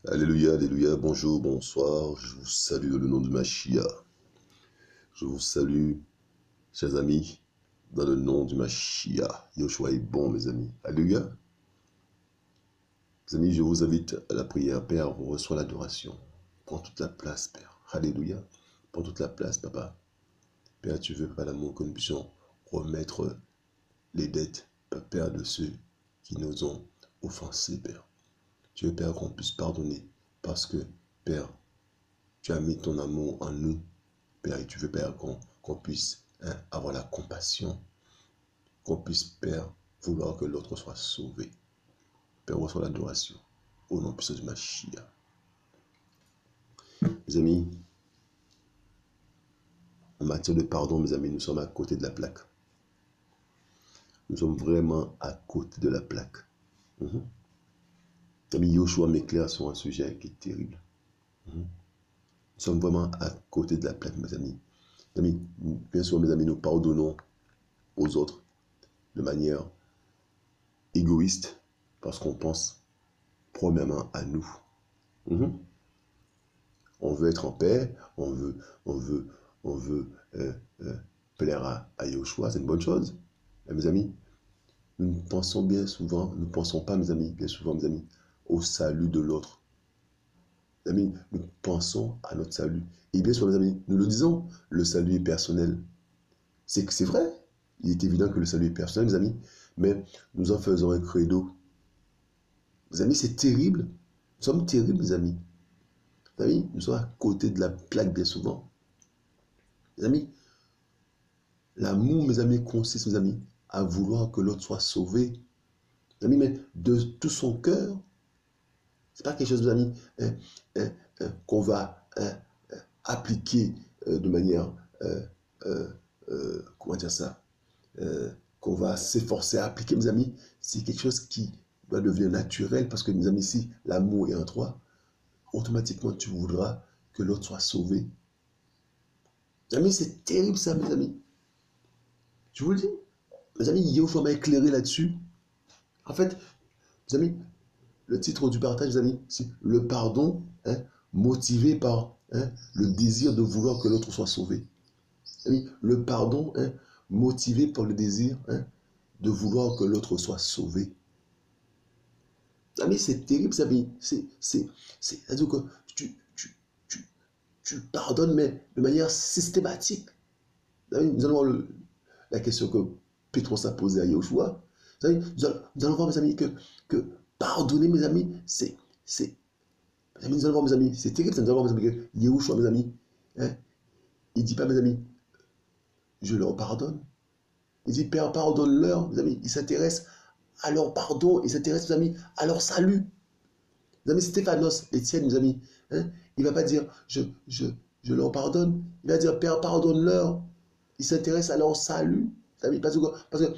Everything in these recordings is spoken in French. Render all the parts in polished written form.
Alléluia, alléluia, bonjour, bonsoir, je vous salue dans le nom de Machia. Je vous salue, chers amis, dans le nom du Machia. Yoshua est bon, mes amis. Alléluia. Mes amis, je vous invite à la prière. Père, reçois l'adoration. Prends toute la place, Père. Alléluia. Prends toute la place, Papa. Père, tu veux, par l'amour, que nous puissions remettre les dettes, Père, de ceux qui nous ont offensés, Père. Tu veux, Père, qu'on puisse pardonner parce que, Père, tu as mis ton amour en nous, Père, et tu veux, Père, qu'on puisse avoir la compassion, qu'on puisse, Père, vouloir que l'autre soit sauvé. Père, reçois l'adoration au nom puissant de Machia. Mes amis, en matière de pardon, mes amis, nous sommes à côté de la plaque. Nous sommes vraiment à côté de la plaque. Mes amis, Yoshua m'éclaire sur un sujet qui est terrible. Nous sommes vraiment à côté de la plaque, mes amis. Mes amis, bien sûr, mes amis, nous pardonnons aux autres de manière égoïste parce qu'on pense premièrement à nous. On veut être en paix, on veut plaire à Yoshua, c'est une bonne chose. Mais mes amis, nous pensons bien souvent, nous ne pensons pas, mes amis, bien souvent, mes amis, au salut de l'autre. Mes amis, nous pensons à notre salut. Et bien sûr, mes amis, nous le disons, le salut est personnel. C'est vrai, il est évident que le salut est personnel, mes amis, mais nous en faisons un credo. Mes amis, c'est terrible. Nous sommes terribles, mes amis. Mes amis, nous sommes à côté de la plaque bien souvent. Mes amis, l'amour, mes amis, consiste, mes amis, à vouloir que l'autre soit sauvé. Mes amis, mais de tout son cœur. C'est pas quelque chose, mes amis, qu'on va appliquer de manière, comment dire ça, qu'on va s'efforcer à appliquer, mes amis. C'est quelque chose qui doit devenir naturel parce que, mes amis, si l'amour est en toi, automatiquement, tu voudras que l'autre soit sauvé. Mes amis, c'est terrible ça, mes amis. Je vous le dis. Mes amis, Yoshua m'a éclairé là-dessus. En fait, mes amis, le titre du partage, mes amis, c'est le pardon motivé par le désir de vouloir que l'autre soit sauvé. Mes amis, le pardon motivé par le désir de vouloir que l'autre soit sauvé. Mes amis, c'est terrible, mes amis. C'est-à-dire que tu pardonnes, mais de manière systématique. Mes amis, nous allons voir la question que Pétros a posée à Yoshua. Nous allons voir, mes amis, que pardonner, mes amis, mes amis, nous allons voir, mes amis, c'est terrible, nous allons voir, mes amis, que Yoshua, mes amis, il ne dit pas, mes amis, je leur pardonne. Il dit, Père, pardonne-leur, mes amis. Il s'intéresse à leur pardon, il s'intéresse, mes amis, à leur salut. Mes amis, Stéphanos, Étienne, mes amis, il ne va pas dire, je leur pardonne. Il va dire, Père, pardonne-leur. Il s'intéresse à leur salut. Mes amis, parce que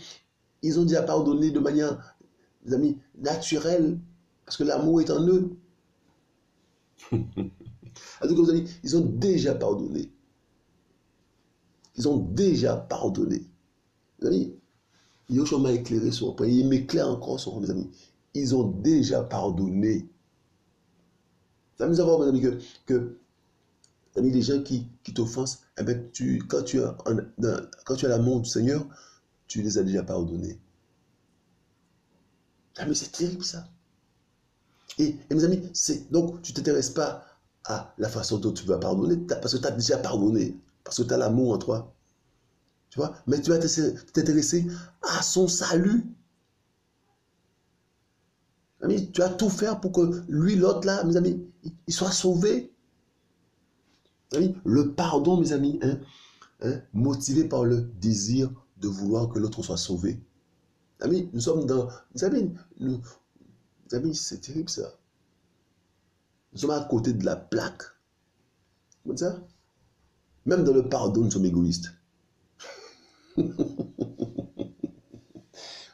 ils ont déjà pardonné de manière, mes amis, naturelle, parce que l'amour est en eux. Alors que vous avez, ils ont déjà pardonné. Ils ont déjà pardonné. Mes amis, Yoshua m'a éclairé sur un point. Il m'éclaire encore sur un point, mes amis. Ils ont déjà pardonné. Ça nous avons, mes amis, que amis, les gens qui t'offensent, eh ben, quand tu as l'amour du Seigneur, tu les as déjà pardonnés. Ah, mais c'est terrible ça. Et mes amis, donc tu ne t'intéresses pas à la façon dont tu vas pardonner, parce que tu as déjà pardonné, parce que tu as l'amour en toi. Tu vois? Mais tu vas t'intéresser à son salut. Amis, tu vas tout faire pour que lui, l'autre là, mes amis, il soit sauvé. Amis, le pardon, mes amis, motivé par le désir de vouloir que l'autre soit sauvé. Amis, nous sommes dans... amis, c'est terrible ça. Nous sommes à côté de la plaque. Comme ça. Même dans le pardon, nous sommes égoïstes.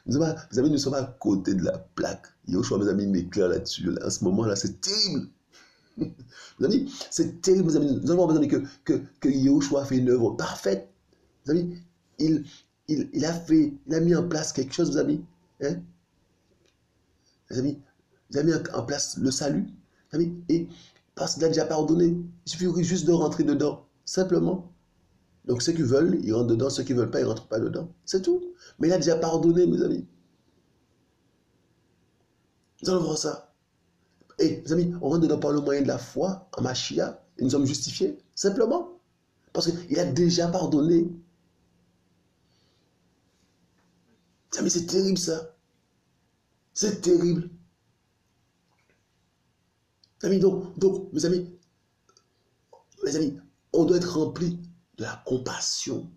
Mes amis, nous sommes à côté de la plaque. Yoshua, mes amis, m'éclaire là-dessus. Là, à ce moment-là, c'est terrible. Mes amis, c'est terrible, mes amis. Nous allons voir, mes amis, que Yoshua a fait une œuvre parfaite. Mes amis, il a mis en place quelque chose, mes amis. Mes amis, il a mis en place le salut. Amis, et parce qu'il a déjà pardonné, il suffit juste de rentrer dedans, simplement. Donc ceux qui veulent, ils rentrent dedans, ceux qui ne veulent pas, ils ne rentrent pas dedans. C'est tout. Mais il a déjà pardonné, mes amis. Nous allons voir ça. Et mes amis, on rentre dedans par le moyen de la foi en Mashiach, et nous sommes justifiés, simplement. Parce qu'il a déjà pardonné. Mes amis, c'est terrible ça. C'est terrible. Mes amis, donc, mes amis, on doit être rempli de la compassion.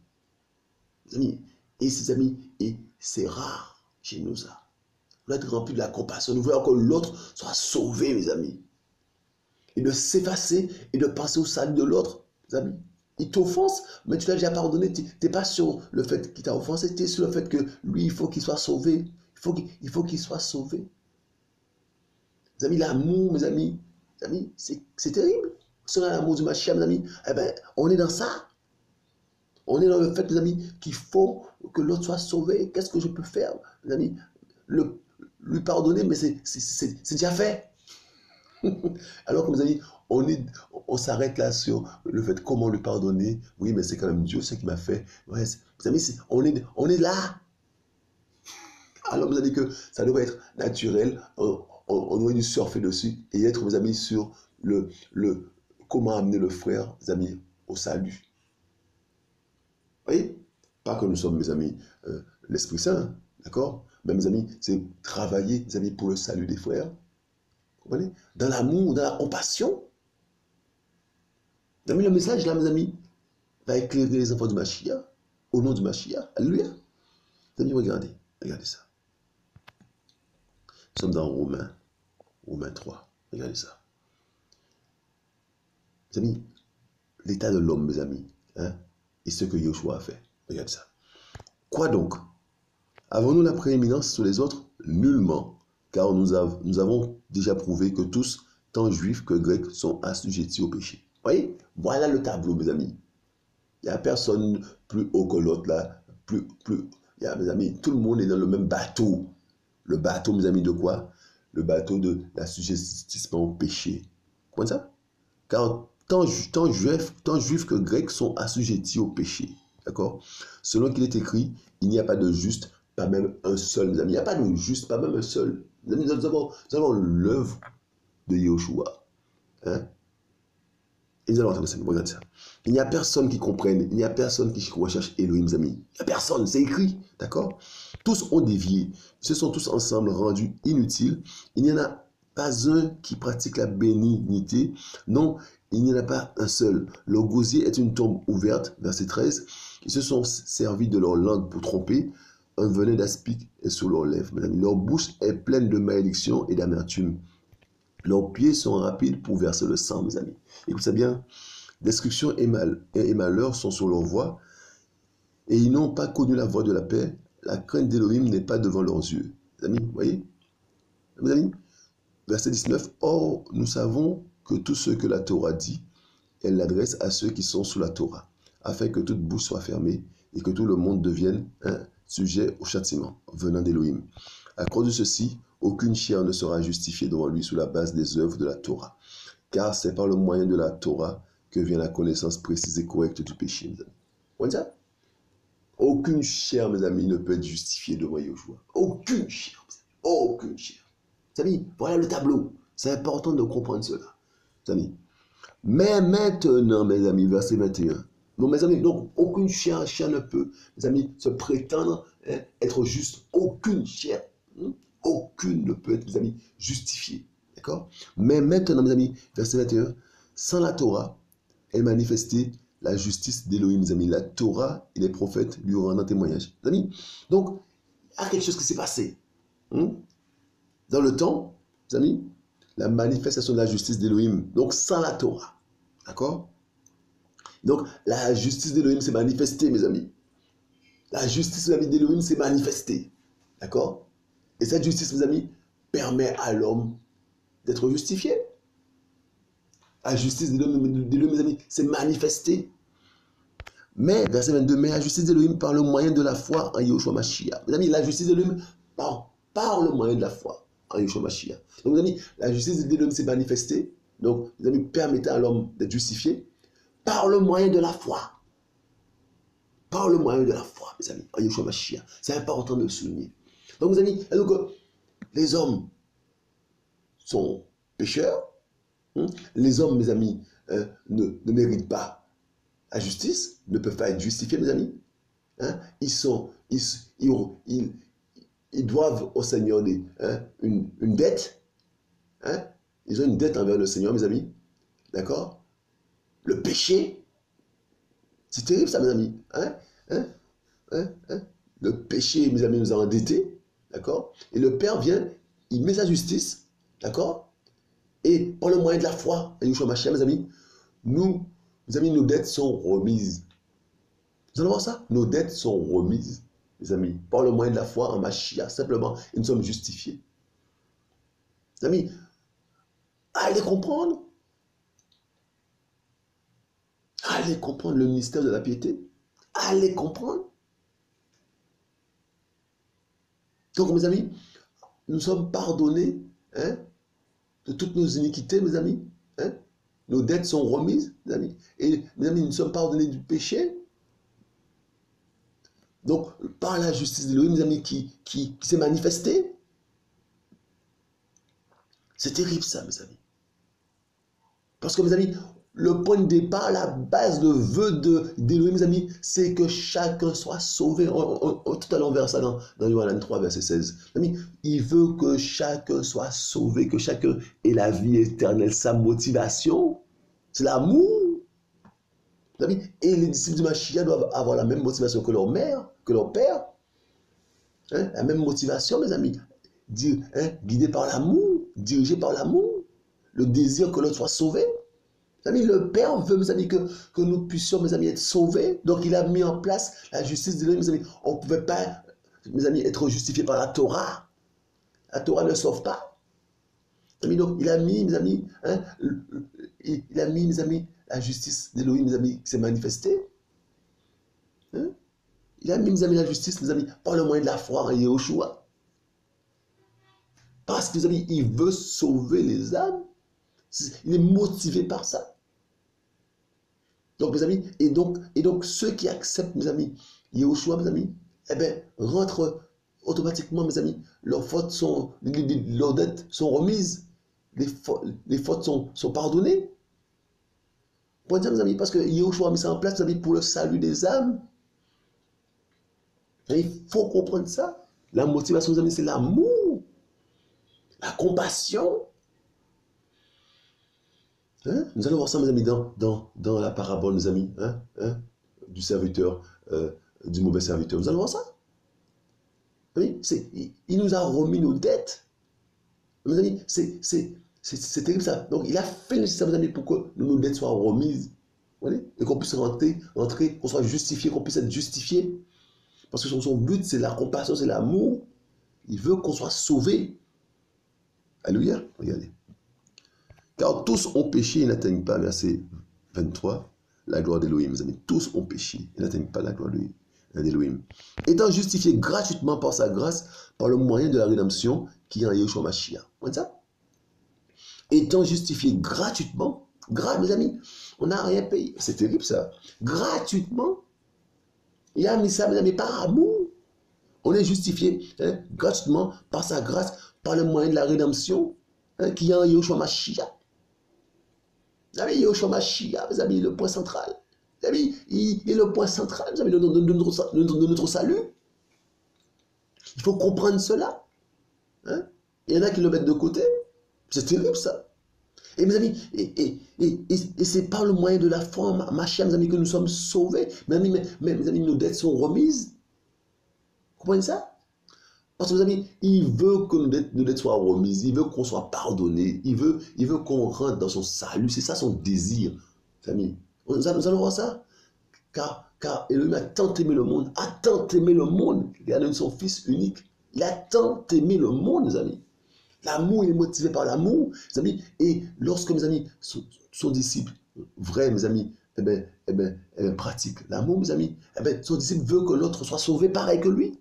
Mes amis, et ces amis, et c'est rare chez nous ça. On doit être rempli de la compassion. Nous voulons que l'autre soit sauvé, mes amis. Et de s'effacer et de penser au salut de l'autre, mes amis. Il t'offense, mais tu l'as déjà pardonné. Tu n'es pas sur le fait qu'il t'a offensé, tu es sur le fait que lui, il faut qu'il soit sauvé. Il faut qu'il soit sauvé. Mes amis, l'amour, mes amis, c'est terrible. Si on a l'amour du Mashiach, mes amis, eh ben, on est dans ça. On est dans le fait, mes amis, qu'il faut que l'autre soit sauvé. Qu'est-ce que je peux faire, mes amis? Lui pardonner, mais c'est déjà fait. Alors que, mes amis, on s'arrête là sur le fait comment lui pardonner. Oui, mais c'est quand même Dieu ce qui m'a fait. Ouais, mes amis, on est là. Alors, mes amis, que ça devrait être naturel. On aurait dû surfer dessus et être, mes amis, sur le comment amener le frère, mes amis, au salut. Vous voyez? Pas que nous sommes, mes amis, l'Esprit Saint, d'accord? Mais, mes amis, c'est travailler, mes amis, pour le salut des frères. Vous comprenez? Dans l'amour, dans la compassion. Vous avez le message là, mes amis, va éclairer les enfants du Mashiach, au nom du Mashiach. Alléluia. Mes amis, regardez ça. Nous sommes dans Romains 3. Regardez ça. Mes amis, l'état de l'homme, mes amis, hein, et ce que Yoshua a fait. Regardez ça. Quoi donc? Avons-nous la prééminence sur les autres? Nullement, car nous avons déjà prouvé que tous, tant juifs que grecs, sont assujettis au péché. Vous voyez? Voilà le tableau, mes amis. Il n'y a personne plus haut que l'autre là. Il y a, mes amis, tout le monde est dans le même bateau. Le bateau, mes amis, de quoi? Le bateau de l'assujettissement au péché. Vous comprenez ça? Car tant juifs que grecs sont assujettis au péché. D'accord? Selon qu'il est écrit, il n'y a pas de juste, pas même un seul, mes amis. Il n'y a pas de juste, pas même un seul. Mes amis, nous avons l'œuvre de Yoshua. Hein? Et nous allons entendre ça. Regardez ça. Il n'y a personne qui comprenne, il n'y a personne qui recherche Elohim, mes amis. Il n'y a personne, c'est écrit. D'accord? Tous ont dévié. Ils se sont tous ensemble rendus inutiles. Il n'y en a pas un qui pratique la bénignité. Non, il n'y en a pas un seul. Le gosier est une tombe ouverte, verset 13. Ils se sont servis de leur langue pour tromper. Un venin d'aspic est sur leurs lèvres. Leur bouche est pleine de malédiction et d'amertume. Leurs pieds sont rapides pour verser le sang, mes amis. Écoutez bien, destruction et malheur sont sur leur voie, et ils n'ont pas connu la voie de la paix. La crainte d'Élohim n'est pas devant leurs yeux. Mes amis, vous voyez? Mes amis, verset 19. Or, nous savons que tout ce que la Torah dit, elle l'adresse à ceux qui sont sous la Torah, afin que toute bouche soit fermée et que tout le monde devienne un sujet au châtiment venant d'Élohim. À cause de ceci, aucune chair ne sera justifiée devant lui sous la base des œuvres de la Torah, car c'est par le moyen de la Torah que vient la connaissance précise et correcte du péché. Mes amis. Vous voyez ça? Aucune chair, mes amis, ne peut être justifiée devant Yoshua. Aucune chair, mes amis. Aucune chair. Mes amis, voilà le tableau. C'est important de comprendre cela. Mes amis. Mais maintenant, mes amis, verset 21. Donc, mes amis, donc, aucune chair ne peut, mes amis, se prétendre être juste. Aucune chair. Aucune ne peut être, mes amis, justifiée. D'accord? Mais maintenant, mes amis, verset 21, sans la Torah est manifestée la justice d'Élohim, mes amis. La Torah et les prophètes lui rendent témoignage. Mes amis, donc, il y a quelque chose qui s'est passé. Dans le temps, mes amis, la manifestation de la justice d'Élohim, donc sans la Torah. D'accord? Donc, la justice d'Élohim s'est manifestée, mes amis. La justice, mes amis, d'Élohim s'est manifestée. D'accord? Et cette justice, mes amis, permet à l'homme d'être justifié. La justice d'Élohim, mes amis, s'est manifestée. Mais, verset 22, mais la justice d'Élohim par le moyen de la foi en Yoshua Mashiach. Mes amis, la justice d'Élohim par le moyen de la foi en Yeshua Mashiach. Donc, mes amis, la justice de l'homme s'est manifestée. Donc, mes amis, permettant à l'homme d'être justifié par le moyen de la foi. Par le moyen de la foi, mes amis, en Yeshua Mashiach. C'est important de le souligner. Donc, mes amis, donc, les hommes sont pécheurs. Les hommes, mes amis, ne méritent pas la justice, ne peuvent pas être justifiés, mes amis. Ils doivent au Seigneur une dette. Ils ont une dette envers le Seigneur, mes amis. D'accord? Le péché, c'est terrible ça, mes amis. Le péché, mes amis, nous a endettés. D'accord? Et le Père vient, il met sa justice. D'accord? Et par le moyen de la foi, Yeshua Mashiach, mes amis, mes amis, nos dettes sont remises. Vous allez voir ça? Nos dettes sont remises, mes amis, par le moyen de la foi en Mashiach. Simplement, et nous sommes justifiés. Mes amis, allez comprendre. Allez comprendre le mystère de la piété. Allez comprendre. Donc, mes amis, nous sommes pardonnés de toutes nos iniquités, mes amis. Nos dettes sont remises, mes amis. Et, mes amis, nous sommes pardonnés du péché. Donc, par la justice de l'Élohim, mes amis, qui s'est manifestée. C'est terrible ça, mes amis. Parce que, mes amis, le point de départ, la base, le vœu d'Élohim, mes amis, c'est que chacun soit sauvé. Tout à l'heure, on verra ça dans Yohanan 3, verset 16. Amis, il veut que chacun soit sauvé, que chacun ait la vie éternelle. Sa motivation, c'est l'amour. Et les disciples du Mashiach doivent avoir la même motivation que leur mère, que leur père. La même motivation, mes amis. Guidé par l'amour, dirigé par l'amour. Le désir que l'autre soit sauvé. Mes amis, le Père veut, mes amis, que nous puissions, mes amis, être sauvés. Donc, il a mis en place la justice de l'homme, mes amis. On ne pouvait pas, mes amis, être justifié par la Torah. La Torah ne sauve pas. Mes amis, donc, il a mis, mes amis, mes amis, la justice d'Élohim, mes amis, qui s'est manifestée. Il a mis, mes amis, la justice, mes amis, par le moyen de la foi en Yahushua. Parce que, mes amis, il veut sauver les âmes. Il est motivé par ça. Donc, mes amis, et donc ceux qui acceptent, mes amis, Yahushua, mes amis, rentrent automatiquement, mes amis, leurs dettes sont remises, les fautes sont pardonnées. Pour dire, mes amis, parce que Yahushua a mis ça en place, mes amis, pour le salut des âmes. Et il faut comprendre ça. La motivation, mes amis, c'est l'amour, la compassion. Nous allons voir ça, mes amis, dans la parabole, mes amis, du serviteur, du mauvais serviteur. Nous allons voir ça. Oui, il nous a remis nos dettes. Mes amis, c'est terrible ça. Donc, il a fait le nécessaire, mes amis, pour que nos dettes soient remises. Et qu'on puisse rentrer, qu'on soit justifié, qu'on puisse être justifié. Parce que son but, c'est la compassion, c'est l'amour. Il veut qu'on soit sauvé. Alléluia. Regardez. Car tous ont péché et n'atteignent pas, verset 23, la gloire d'Élohim, mes amis. Tous ont péché et n'atteignent pas la gloire d'Élohim. Étant justifiés gratuitement par sa grâce, par le moyen de la rédemption qui est en Yeshua Mashiach. Vous voyez ça? Étant justifiés gratuitement, mes amis, on n'a rien payé. C'est terrible ça. Gratuitement. Il a mis ça, mes amis, par amour. On est justifié gratuitement par sa grâce, par le moyen de la rédemption qui est en Yeshua Mashiach. Vous savez, Yeshua Mashiach, mes amis, le point central. Vous savez, il est le point central, vous savez, de notre salut. Il faut comprendre cela. Il y en a qui le mettent de côté. C'est terrible, ça. Et mes amis, et c'est par le moyen de la foi, Mashiach, mes amis, que nous sommes sauvés. Mes amis, nos dettes sont remises. Vous comprenez ça? Parce que, mes amis, il veut que nos dettes soient remises, il veut qu'on soit pardonné, il veut qu'on rentre dans son salut. C'est ça son désir, mes amis. Nous allons voir ça. Car Elohim a tant aimé le monde, il a donné son Fils unique. Il a tant aimé le monde, mes amis. L'amour, il est motivé par l'amour, mes amis. Et lorsque, mes amis, son disciple, vrai, mes amis, pratique l'amour, mes amis, son disciple veut que l'autre soit sauvé pareil que lui.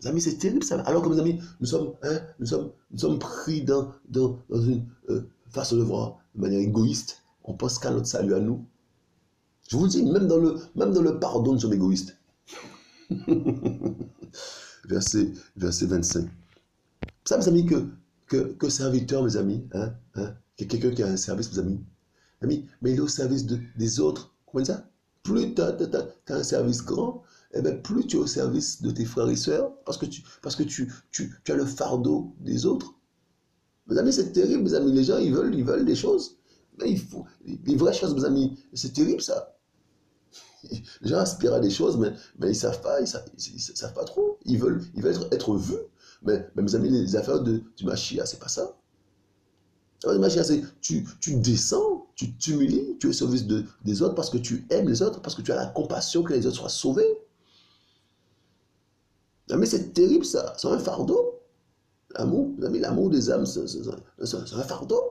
Mes amis, c'est terrible ça. Alors que mes amis, nous sommes pris dans une façon de voir de manière égoïste. On pense qu'à notre salut à nous. Je vous le dis, même dans le pardon, nous sommes égoïstes. Verset 25. Ça, mes amis, que serviteur, mes amis, que quelqu'un qui a un service, mes amis, mais il est au service des autres. Comment ça? Plus tu as un service grand, eh bien, plus tu es au service de tes frères et sœurs, parce que tu as le fardeau des autres. Mes amis, c'est terrible, mes amis. Les gens, ils veulent des choses. Mais il faut des vraies choses, mes amis. C'est terrible, ça. Les gens aspirent à des choses, mais ils ne savent pas, ils savent pas trop. Ils veulent être vus. Mais mes amis, les affaires du Machia, c'est pas ça. Le Machia, c'est tu descends, tu t'humilies, tu es au service des autres parce que tu aimes les autres, parce que tu as la compassion que les autres soient sauvés. Mais c'est terrible, ça. C'est un fardeau. L'amour, mes amis, l'amour des âmes, c'est un fardeau.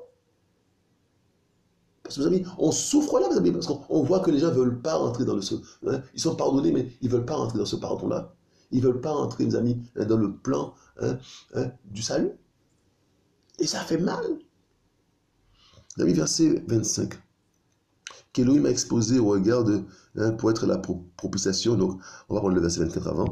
Parce que, mes amis, on souffre là, mes amis, parce qu'on voit que les gens ne veulent pas rentrer dans ils sont pardonnés, mais ils ne veulent pas rentrer dans ce pardon-là. Ils ne veulent pas rentrer, mes amis, dans le plan du salut. Et ça fait mal. Mes amis, verset 25. Qu'Élohim a exposé au regard pour être la propitiation. Donc, on va prendre le verset 24 avant.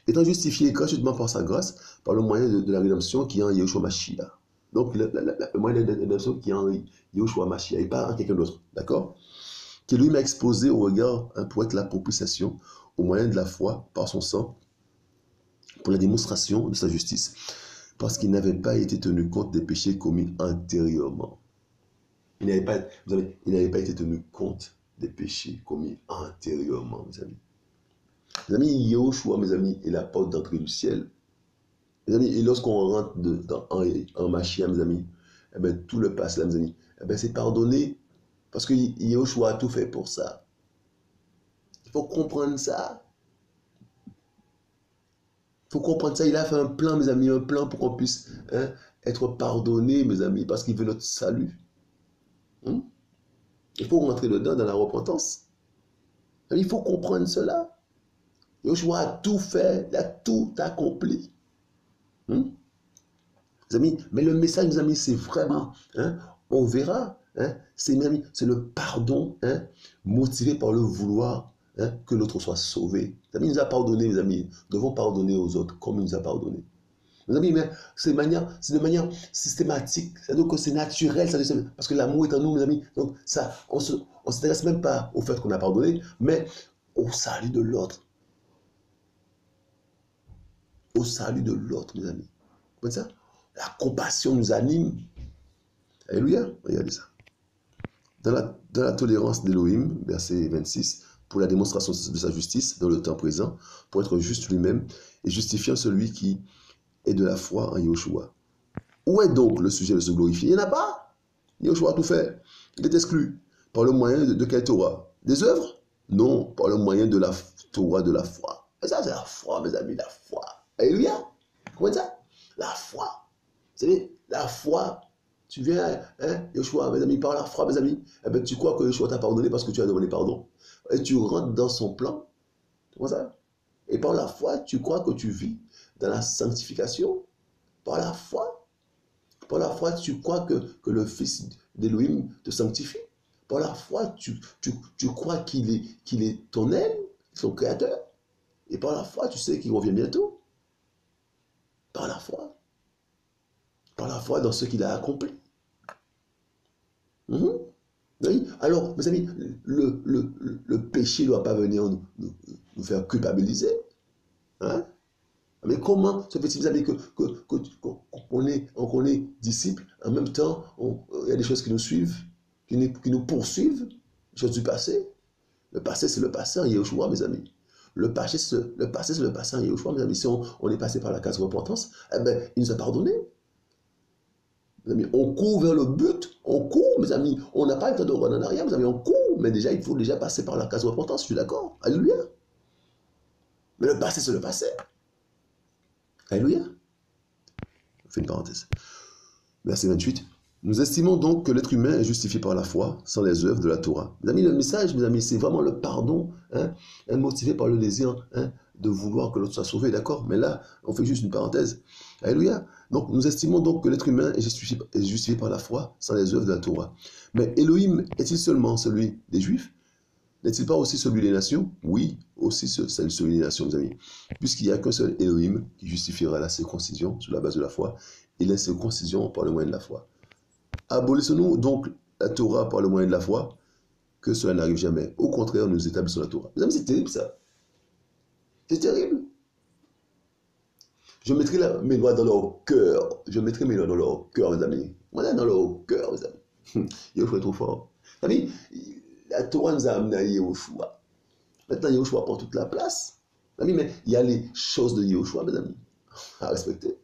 Étant justifié gratuitement par sa grâce, par le moyen de la rédemption qui est en Yeshua Mashiach. Donc, le moyen de rédemption qui est en Yeshua Mashiach et pas en quelqu'un d'autre. D'accord? Qu'Élohim a exposé au regard pour être la propitiation au moyen de la foi par son sang pour la démonstration de sa justice. Parce qu'il n'avait pas été tenu compte des péchés commis antérieurement. Il n'avait pas été tenu compte des péchés commis antérieurement, mes amis. Mes amis, Yahushua, mes amis, est la porte d'entrée du ciel. Mes amis, et lorsqu'on rentre en Mashiach, mes amis, eh bien, tout le passé, là, mes amis, eh bien, c'est pardonné. Parce que Yahushua a tout fait pour ça. Il faut comprendre ça. Il faut comprendre ça. Il a fait un plan, mes amis, un plan pour qu'on puisse être pardonné, mes amis, parce qu'il veut notre salut. Il faut rentrer dedans dans la repentance. Il faut comprendre cela. Yoshua a tout fait, il a tout accompli. Mes amis, mais le message, mes amis, c'est vraiment, on verra, c'est le pardon motivé par le vouloir que l'autre soit sauvé. Mes amis, il nous a pardonné, mes amis. Nous devons pardonner aux autres comme il nous a pardonné. Mes amis, mais c'est de manière systématique, c'est-à-dire que c'est naturel, parce que l'amour est en nous, mes amis. Donc, ça, on ne s'intéresse même pas au fait qu'on a pardonné, mais au salut de l'autre. Au salut de l'autre, mes amis. Vous voyez ça? La compassion nous anime. Alléluia. Regardez ça. Dans la tolérance d'Élohim, verset 26, pour la démonstration de sa justice dans le temps présent, pour être juste lui-même et justifiant celui qui est de la foi en Yahushua. Où est donc le sujet de se glorifier? Il n'y en a pas. Yahushua a tout fait. Il est exclu. Par le moyen de quelle Torah? Des œuvres? Non, par le moyen de la Torah de la foi. Et ça, c'est la foi, mes amis, la foi. Alléluia. Comment ça? La foi. Vous savez, la foi, tu viens, Yeshua, mes amis, par la foi, mes amis, eh bien, tu crois que Yeshua t'a pardonné parce que tu as demandé pardon. Et tu rentres dans son plan. Comment ça? Et par la foi, tu crois que tu vis dans la sanctification. Par la foi. Par la foi, tu crois que le Fils d'Élohim te sanctifie. Par la foi, tu crois qu'il est ton aile, son créateur. Et par la foi, tu sais qu'il revient bientôt. Par la foi. Par la foi dans ce qu'il a accompli. Oui? Alors, mes amis, le péché ne doit pas venir nous faire culpabiliser. Hein? Mais comment se fait-il, mes amis, qu'on est disciples, en même temps, il y a des choses qui nous suivent, qui nous poursuivent, des choses du passé. Le passé, c'est le passé en Yahushua, mes amis. Le passé, c'est le passé en Yahushua, mes amis. Si on est passé par la case de repentance, eh bien, il nous a pardonné. Mes amis, on court vers le but, on court, mes amis. On n'a pas le temps de revenir en arrière, mes amis, on court, mais déjà, il faut déjà passer par la case de repentance, je suis d'accord. Alléluia. Mais le passé, c'est le passé. Alléluia. Je fais une parenthèse. Verset 28. Nous estimons donc que l'être humain est justifié par la foi, sans les œuvres de la Torah. Mes amis, le message, mes amis, c'est vraiment le pardon, motivé par le désir de vouloir que l'autre soit sauvé, d'accord? Mais là, on fait juste une parenthèse. Alléluia. Donc, nous estimons donc que l'être humain est justifié par la foi, sans les œuvres de la Torah. Mais Elohim est-il seulement celui des Juifs? N'est-il pas aussi celui des nations? Oui, aussi celui des nations, mes amis. Puisqu'il n'y a qu'un seul Elohim qui justifiera la circoncision sur la base de la foi, et la circoncision par le moyen de la foi. Abolissons-nous donc la Torah par le moyen de la foi, que cela n'arrive jamais. Au contraire, nous établissons la Torah. Mes amis, c'est terrible ça. C'est terrible. Je mettrai mes doigts dans leur cœur. Je mettrai mes doigts dans leur cœur, mes amis. Voilà, dans leur cœur, mes amis. Il faut être trop fort. Mes amis, la Torah nous a amené à Yehoshua. Maintenant, Yehoshua prend toute la place. Mes amis, mais il y a les choses de Yehoshua, mes amis, à respecter.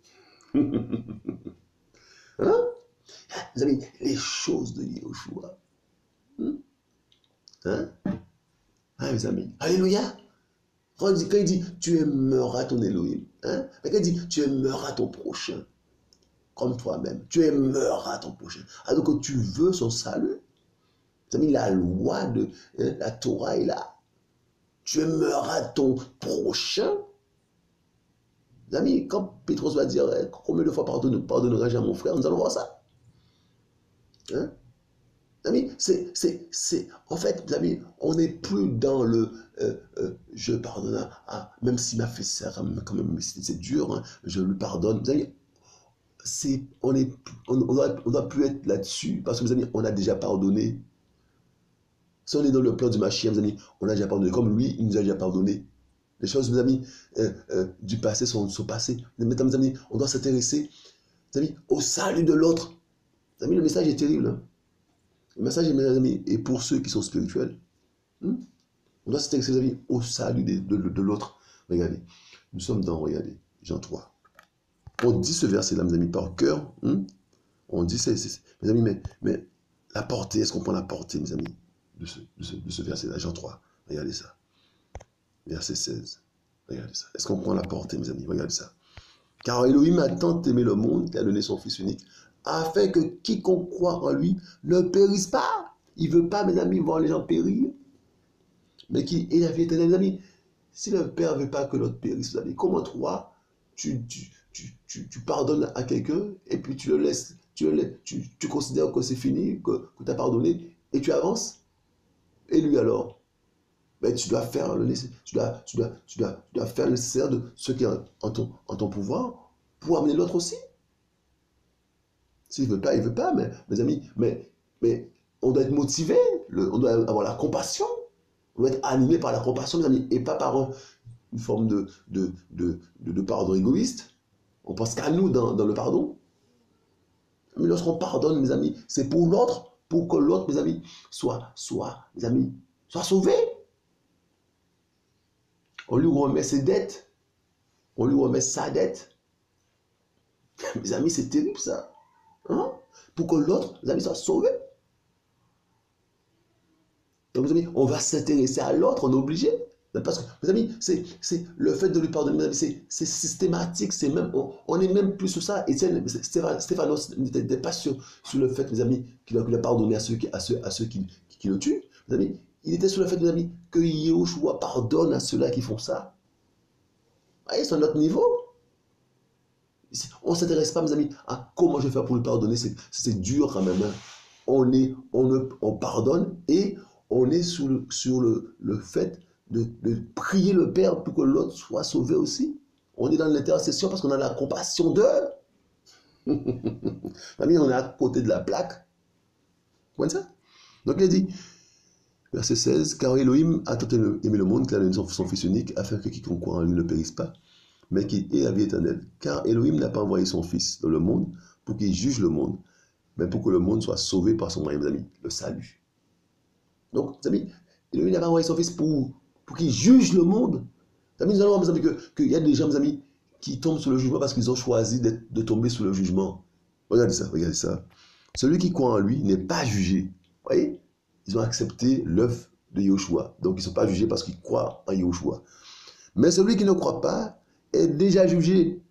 Hein? Mes amis, les choses de Yehoshua. Hein? Ah, mes amis. Alléluia. Quand il dit, tu aimeras ton Elohim. Hein? Quand il dit, tu aimeras ton prochain. Comme toi-même. Tu aimeras ton prochain. Alors que tu veux son salut. Mes amis, la loi de la Torah est là. Tu aimeras ton prochain. Mes amis, quand Pétros va dire, combien de fois pardonnerai-je à mon frère, nous allons voir ça. Hein? Amis, en fait, mes amis, on n'est plus dans le je pardonne même s'il m'a fait ça, quand même, c'est dur, hein, je lui pardonne. Mes amis, on doit plus être là-dessus, parce que, mes amis, on a déjà pardonné. Si on est dans le plan du Mashiach, mes amis, on a déjà pardonné, comme lui, il nous a déjà pardonné. Les choses, mes amis, du passé sont passées. Maintenant, mes amis, on doit s'intéresser, mes amis, au salut de l'autre. Mes amis, le message est terrible, hein. Le message, mes amis, est pour ceux qui sont spirituels. On doit s'intéresser, mes amis, au salut de l'autre. Regardez, nous sommes dans, regardez, Jean 3. On dit ce verset-là, mes amis, par cœur. On dit, mes amis, mais la portée, est-ce qu'on prend la portée, mes amis, de ce verset-là, Jean 3? Regardez ça. Verset 16. Regardez ça. Est-ce qu'on prend la portée, mes amis? Regardez ça. Car Elohim a tant aimé le monde qu'il a donné son Fils unique, afin que quiconque croit en lui ne périsse pas. Il ne veut pas, mes amis, voir les gens périr, mais qu'il ait la vie éternelle. Mes amis, si le Père ne veut pas que l'autre périsse, mes amis, comment toi, tu pardonnes à quelqu'un et puis tu le laisses, tu considères que c'est fini, que tu as pardonné et tu avances? Et lui alors? Ben, tu dois faire le nécessaire de ce qui est en ton pouvoir pour amener l'autre aussi. S'il ne veut pas, il ne veut pas, mais mes amis, mais on doit être motivé, on doit avoir la compassion, on doit être animé par la compassion, mes amis, et pas par une forme de pardon égoïste. On pense qu'à nous dans le pardon. Mais lorsqu'on pardonne, mes amis, c'est pour l'autre, pour que l'autre, mes amis, soit sauvé. On lui remet ses dettes, on lui remet sa dette. Mes amis, c'est terrible ça. Hein? Pour que l'autre, mes amis, soit sauvé. Donc, mes amis, on va s'intéresser à l'autre, on est obligé. Parce que, mes amis, c'est le fait de lui pardonner, mes amis, c'est systématique, c'est même, on est même plus sur ça. Et Stéphanos n'était pas sur le fait, mes amis, qu'il a pardonné à ceux qui le tuent. Mes amis, il était sur le fait, mes amis, que Yehoshua pardonne à ceux-là qui font ça. Vous voyez, c'est un autre niveau. On ne s'intéresse pas, mes amis, à comment je vais faire pour lui pardonner. C'est dur quand même. Hein. On pardonne et on est sur le fait de prier le Père pour que l'autre soit sauvé aussi. On est dans l'intercession parce qu'on a la compassion d'eux. Amis, on est à côté de la plaque. Vous voyez ça? Donc il a dit, verset 16, car Elohim a tant aimé le monde qu'il a donné son Fils unique, afin que quiconque croit en lui ne périsse pas, mais qu'il ait la vie éternelle. Car Elohim n'a pas envoyé son Fils dans le monde pour qu'il juge le monde, mais pour que le monde soit sauvé par son moyen, mes amis, le salut. Donc, mes amis, Elohim n'a pas envoyé son Fils pour qu'il juge le monde. Mes amis, nous allons voir, mes amis, qu'il y a des gens, mes amis, qui tombent sous le jugement parce qu'ils ont choisi de tomber sous le jugement. Regardez ça, regardez ça. Celui qui croit en lui n'est pas jugé. Vous voyez? Ils ont accepté l'œuvre de Yehoshua. Donc, ils ne sont pas jugés parce qu'ils croient en Yehoshua. Mais celui qui ne croit pas est déjà jugé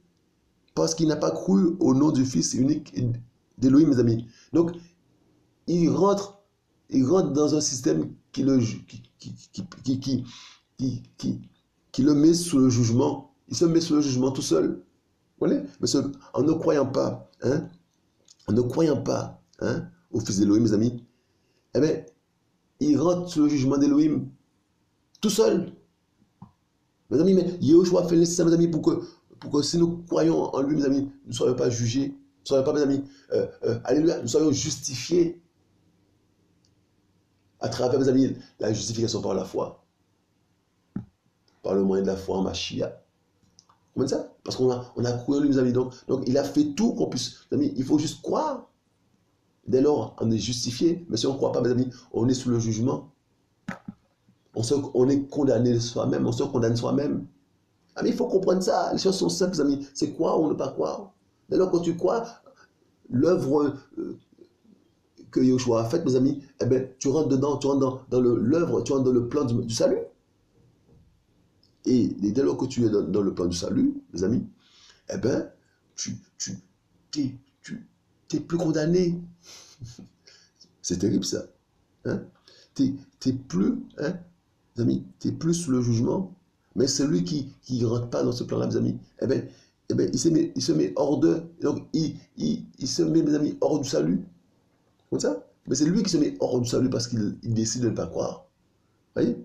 parce qu'il n'a pas cru au nom du Fils unique d'Elohim, mes amis. Donc, il rentre dans un système qui qui le met sous le jugement. Il se met sous le jugement tout seul. Vous voyez? Mais en ne croyant pas, hein, en ne croyant pas hein, au Fils d'Élohim, mes amis, eh bien, il rentre sous le jugement d'Élohim tout seul. Mes amis, mais Yahushua a fait nécessaire, mes amis, pour que si nous croyons en lui, mes amis, nous ne soyons pas jugés, nous ne soyons pas, mes amis, alléluia, nous soyons justifiés à travers, mes amis, la justification par la foi, par le moyen de la foi en Mashiach. Comment ça? Parce qu'on a cru en lui, mes amis. Donc, il a fait tout qu'on puisse. Mes amis, il faut juste croire. Dès lors, on est justifié. Mais si on ne croit pas, mes amis, on est sous le jugement. On est condamné soi-même. On se condamne soi-même. Amis, il faut comprendre ça. Les choses sont simples, mes amis. C'est croire ou ne pas croire. Dès lors, quand tu crois, l'œuvre que Yahushua a faite, mes amis, eh bien, tu rentres dedans, tu rentres dans l'œuvre, tu rentres dans le plan du salut. Et dès lors que tu es dans le plan du salut, mes amis, eh bien, tu n'es plus condamné. C'est terrible ça. Hein? Tu n'es plus, hein, mes amis, tu n'es plus sous le jugement. Mais celui qui ne rentre pas dans ce plan-là, mes amis, eh bien, il se met hors d'eux. Donc, il se met, mes amis, hors du salut. Comme ça. Mais c'est lui qui se met hors du salut parce qu'il décide de ne pas croire. Vous voyez?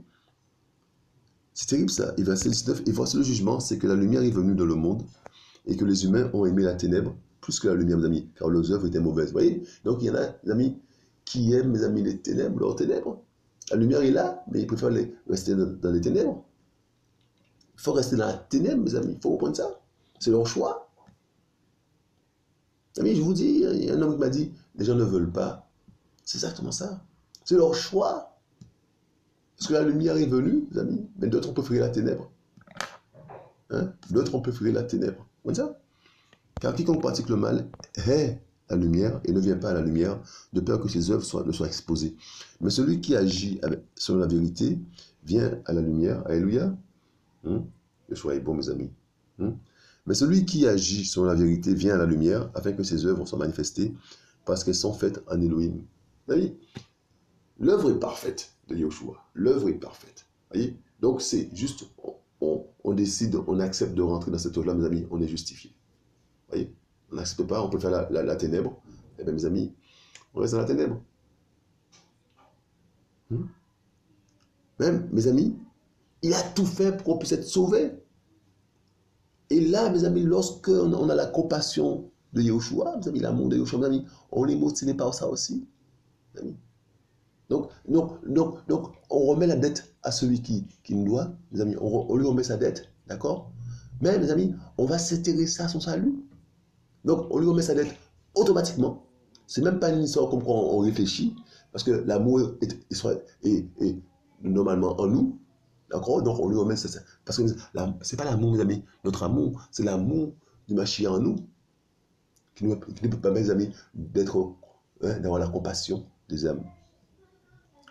C'est terrible ça. Et verset 19, et voici le jugement, c'est que la lumière est venue dans le monde et que les humains ont aimé la ténèbre plus que la lumière, mes amis, car leurs œuvres étaient mauvaises. Vous voyez? Donc il y en a, mes amis, qui aiment, mes amis, les ténèbres, leurs ténèbres. La lumière est là, mais ils préfèrent rester dans les ténèbres. Il faut rester dans la ténèbre, mes amis. Il faut comprendre ça. C'est leur choix. Amis, je vous dis, il y a un homme qui m'a dit, les gens ne veulent pas. C'est exactement ça. C'est leur choix. Parce que la lumière est venue, mes amis, mais d'autres ont préféré la ténèbre. Hein? D'autres ont préféré la ténèbre. Comme ça? Car quiconque pratique le mal hait la lumière et ne vient pas à la lumière, de peur que ses œuvres ne soient exposées. Mais celui qui agit selon la vérité vient à la lumière. Alléluia. Soyez bon, mes amis. Mais celui qui agit selon la vérité vient à la lumière afin que ses œuvres soient manifestées parce qu'elles sont faites en Elohim. Voyez? L'œuvre est parfaite de Yahushua. L'œuvre est parfaite. Voyez? Donc c'est juste, on décide, on accepte de rentrer dans cette œuvre-là, mes amis, on est justifié. Voyez? On n'accepte pas, on peut faire la ténèbre. Eh bien, mes amis, on reste dans la ténèbre. Même, mes amis, il a tout fait pour qu'on puisse être sauvé. Et là, mes amis, lorsque on a la compassion de Yahushua, mes amis, l'amour de Yahushua, mes amis, on est motivé par ça aussi. Mes amis. Donc, on remet la dette à celui qui nous doit, mes amis, on lui remet sa dette, d'accord? Mais, mes amis, on va s'intéresser à son salut. Donc, on lui remet sa dette automatiquement. C'est même pas une histoire comme quand on réfléchit, parce que l'amour est normalement en nous, d'accord? Donc, on lui remet ça. Parce que c'est pas l'amour, mes amis. Notre amour, c'est l'amour du Mashiach en nous, qui nous permet, mes amis, d'avoir la compassion des âmes.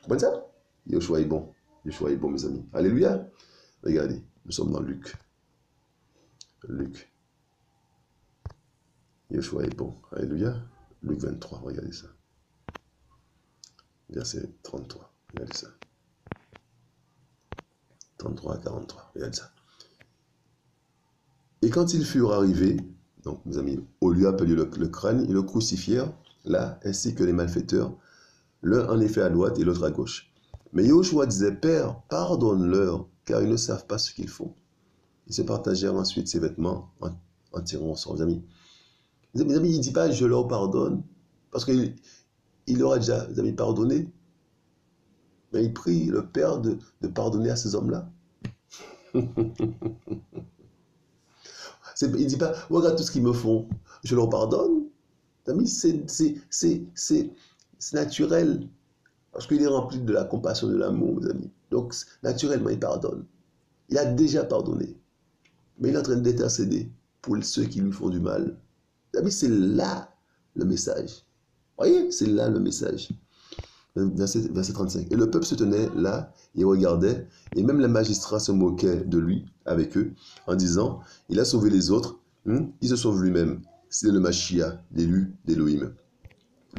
Vous comprenez ça? Yahushua est bon. Yahushua est bon, mes amis. Alléluia. Regardez, nous sommes dans Luc. Luc. Yahushua est bon. Alléluia. Luc 23, regardez ça. Verset 33. Regardez ça. 33 à 43. Regardez ça. Et quand ils furent arrivés, donc mes amis, au lieu appelé le crâne, ils le crucifièrent là, ainsi que les malfaiteurs, l'un en effet à droite et l'autre à gauche. Mais Yahushua disait, Père, pardonne-leur, car ils ne savent pas ce qu'ils font. Ils se partagèrent ensuite ses vêtements en tirant au sort. Mes amis, il ne dit pas, je leur pardonne, parce qu'il leur a déjà, mes amis, pardonné. Mais il prie le Père de pardonner à ces hommes-là. Il ne dit pas, regarde tout ce qu'ils me font, je leur pardonne. Mes amis, c'est naturel. Parce qu'il est rempli de la compassion, de l'amour, mes amis. Donc, naturellement, il pardonne. Il a déjà pardonné. Mais il est en train d'intercéder pour ceux qui lui font du mal. Mes amis, c'est là le message. Voyez, c'est là le message. Verset 35. Et le peuple se tenait là et regardait, et même les magistrats se moquaient de lui avec eux, en disant, il a sauvé les autres, il se sauve lui-même. C'est le Mashiach, l'élu d'Élohim.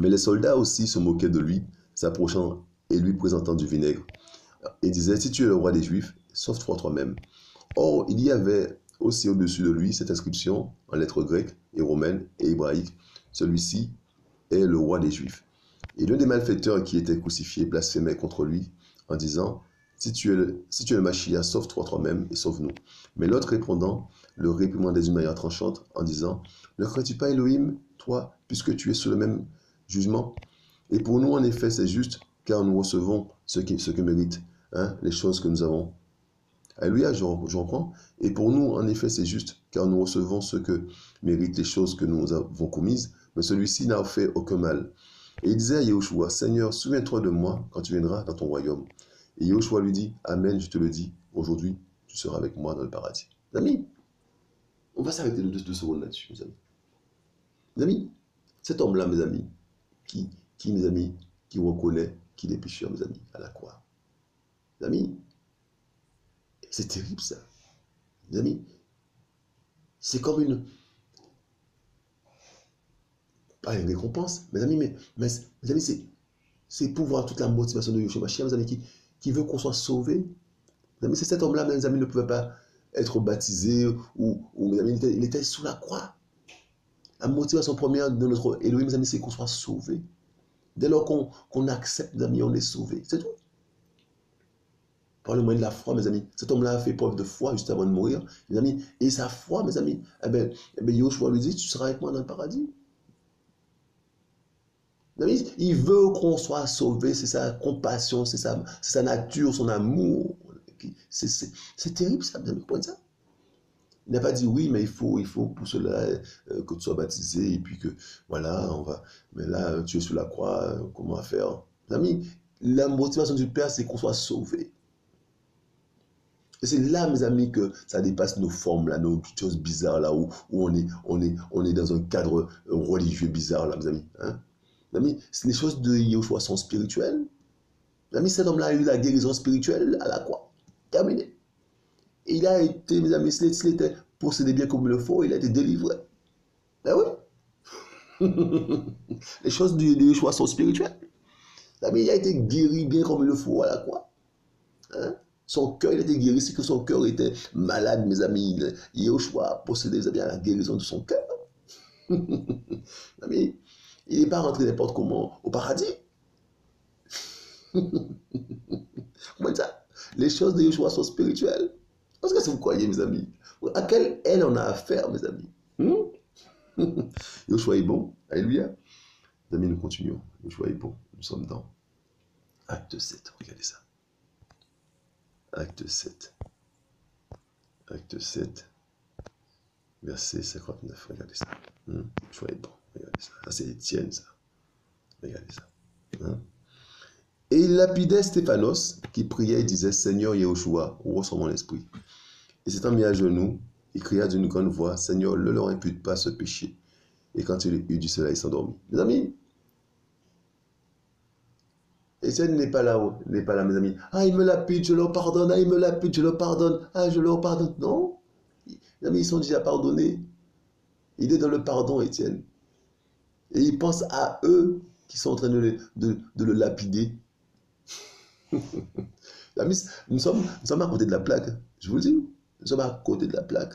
Mais les soldats aussi se moquaient de lui, s'approchant et lui présentant du vinaigre. Et disaient, si tu es le roi des Juifs, sauve-toi toi-même. Or, il y avait aussi au-dessus de lui cette inscription en lettres grecques et romaines et hébraïques. Celui-ci est le roi des Juifs. Et l'un des malfaiteurs qui était crucifié blasphémait contre lui en disant, si tu es le Machia, sauve-toi toi-même et sauve-nous. Mais l'autre répondant, le réprimandait d'une manière tranchante en disant, ne crains-tu pas Elohim, toi, puisque tu es sous le même jugement? Et pour nous, en effet, c'est juste, car nous recevons ce que méritent les choses que nous avons. Alléluia, je reprends. Et pour nous, en effet, c'est juste, car nous recevons ce que méritent les choses que nous avons commises, mais celui-ci n'a fait aucun mal. Et il disait à Yahushua, Seigneur, souviens-toi de moi quand tu viendras dans ton royaume. Et Yahushua lui dit, Amen, je te le dis, aujourd'hui, tu seras avec moi dans le paradis. Mes amis, on va s'arrêter de 2 secondes là-dessus, mes amis. Mes amis, cet homme-là, mes amis, mes amis, qui reconnaît qu'il est pécheur, mes amis, à la croix. Mes amis, c'est terrible ça. Mes amis, c'est comme pas une récompense, mes amis, mais mes amis, c'est pour voir toute la motivation de Yeshua Mashiach, mes amis, qui veut qu'on soit sauvé. Mes amis, c'est cet homme-là, mes amis, ne pouvait pas être baptisé, ou mes amis, il était sous la croix. La motivation première de notre Elohim, mes amis, c'est qu'on soit sauvé. Dès lors qu'on accepte, mes amis, on est sauvé. C'est tout. Par le moyen de la foi, mes amis. Cet homme-là a fait preuve de foi juste avant de mourir, mes amis. Et sa foi, mes amis, Yoshua lui dit, tu seras avec moi dans le paradis. Mes amis, il veut qu'on soit sauvé, c'est sa compassion, c'est sa nature, son amour. C'est terrible ça, mes amis, comprenez ça? Il n'a pas dit oui, mais il faut pour cela que tu sois baptisé, et puis que, voilà, mais là, tu es sous la croix, comment faire? Mes amis, la motivation du Père, c'est qu'on soit sauvé. Et c'est là, mes amis, que ça dépasse nos formes, là, nos choses bizarres, là, où on est dans un cadre religieux bizarre, là, mes amis. Hein? Mes amis, les choses de Yahushua sont spirituelles. Mes amis, cet homme-là a eu la guérison spirituelle à la croix. Terminé. Et il a été, mes amis, s'il était possédé bien comme il le faut, il a été délivré. Ben oui. Les choses de Yahushua sont spirituelles. Mes amis, il a été guéri bien comme il le faut à la croix. Hein? Son cœur, il était guéri, c'est que son cœur était malade, mes amis. Yahushua possédait, mes amis, la guérison de son cœur. Amis, il n'est pas rentré n'importe comment au paradis. Comment ça? Les choses de Yahushua sont spirituelles. Parce que si vous croyez, mes amis, à quelle aile on a affaire, mes amis? Yahushua est bon. Alléluia. Mes amis, nous continuons. Yahushua est bon. Nous sommes dans Acte 7. Regardez ça. Acte 7. Acte 7. Verset 59. Regardez ça. Yahushua est bon. Regardez ça. Ça, c'est Étienne, ça. Regardez ça. Et il lapidait Stéphanos, qui priait et disait, Seigneur Yahushua, reçois mon esprit. Et s'étant mis à genoux, il cria d'une grande voix, Seigneur, ne leur impute pas ce péché. Et quand il eut dit cela, il s'endormit. Mes amis, Étienne n'est pas là, mes amis. Ah, il me lapide, je leur pardonne. Ah, il me lapide, je leur pardonne. Ah, je leur pardonne. Non. Les amis, ils sont déjà pardonnés. Il est dans le pardon, Étienne. Et il pense à eux qui sont en train de le lapider. Amis, nous sommes à côté de la plaque. Je vous le dis, nous sommes à côté de la plaque.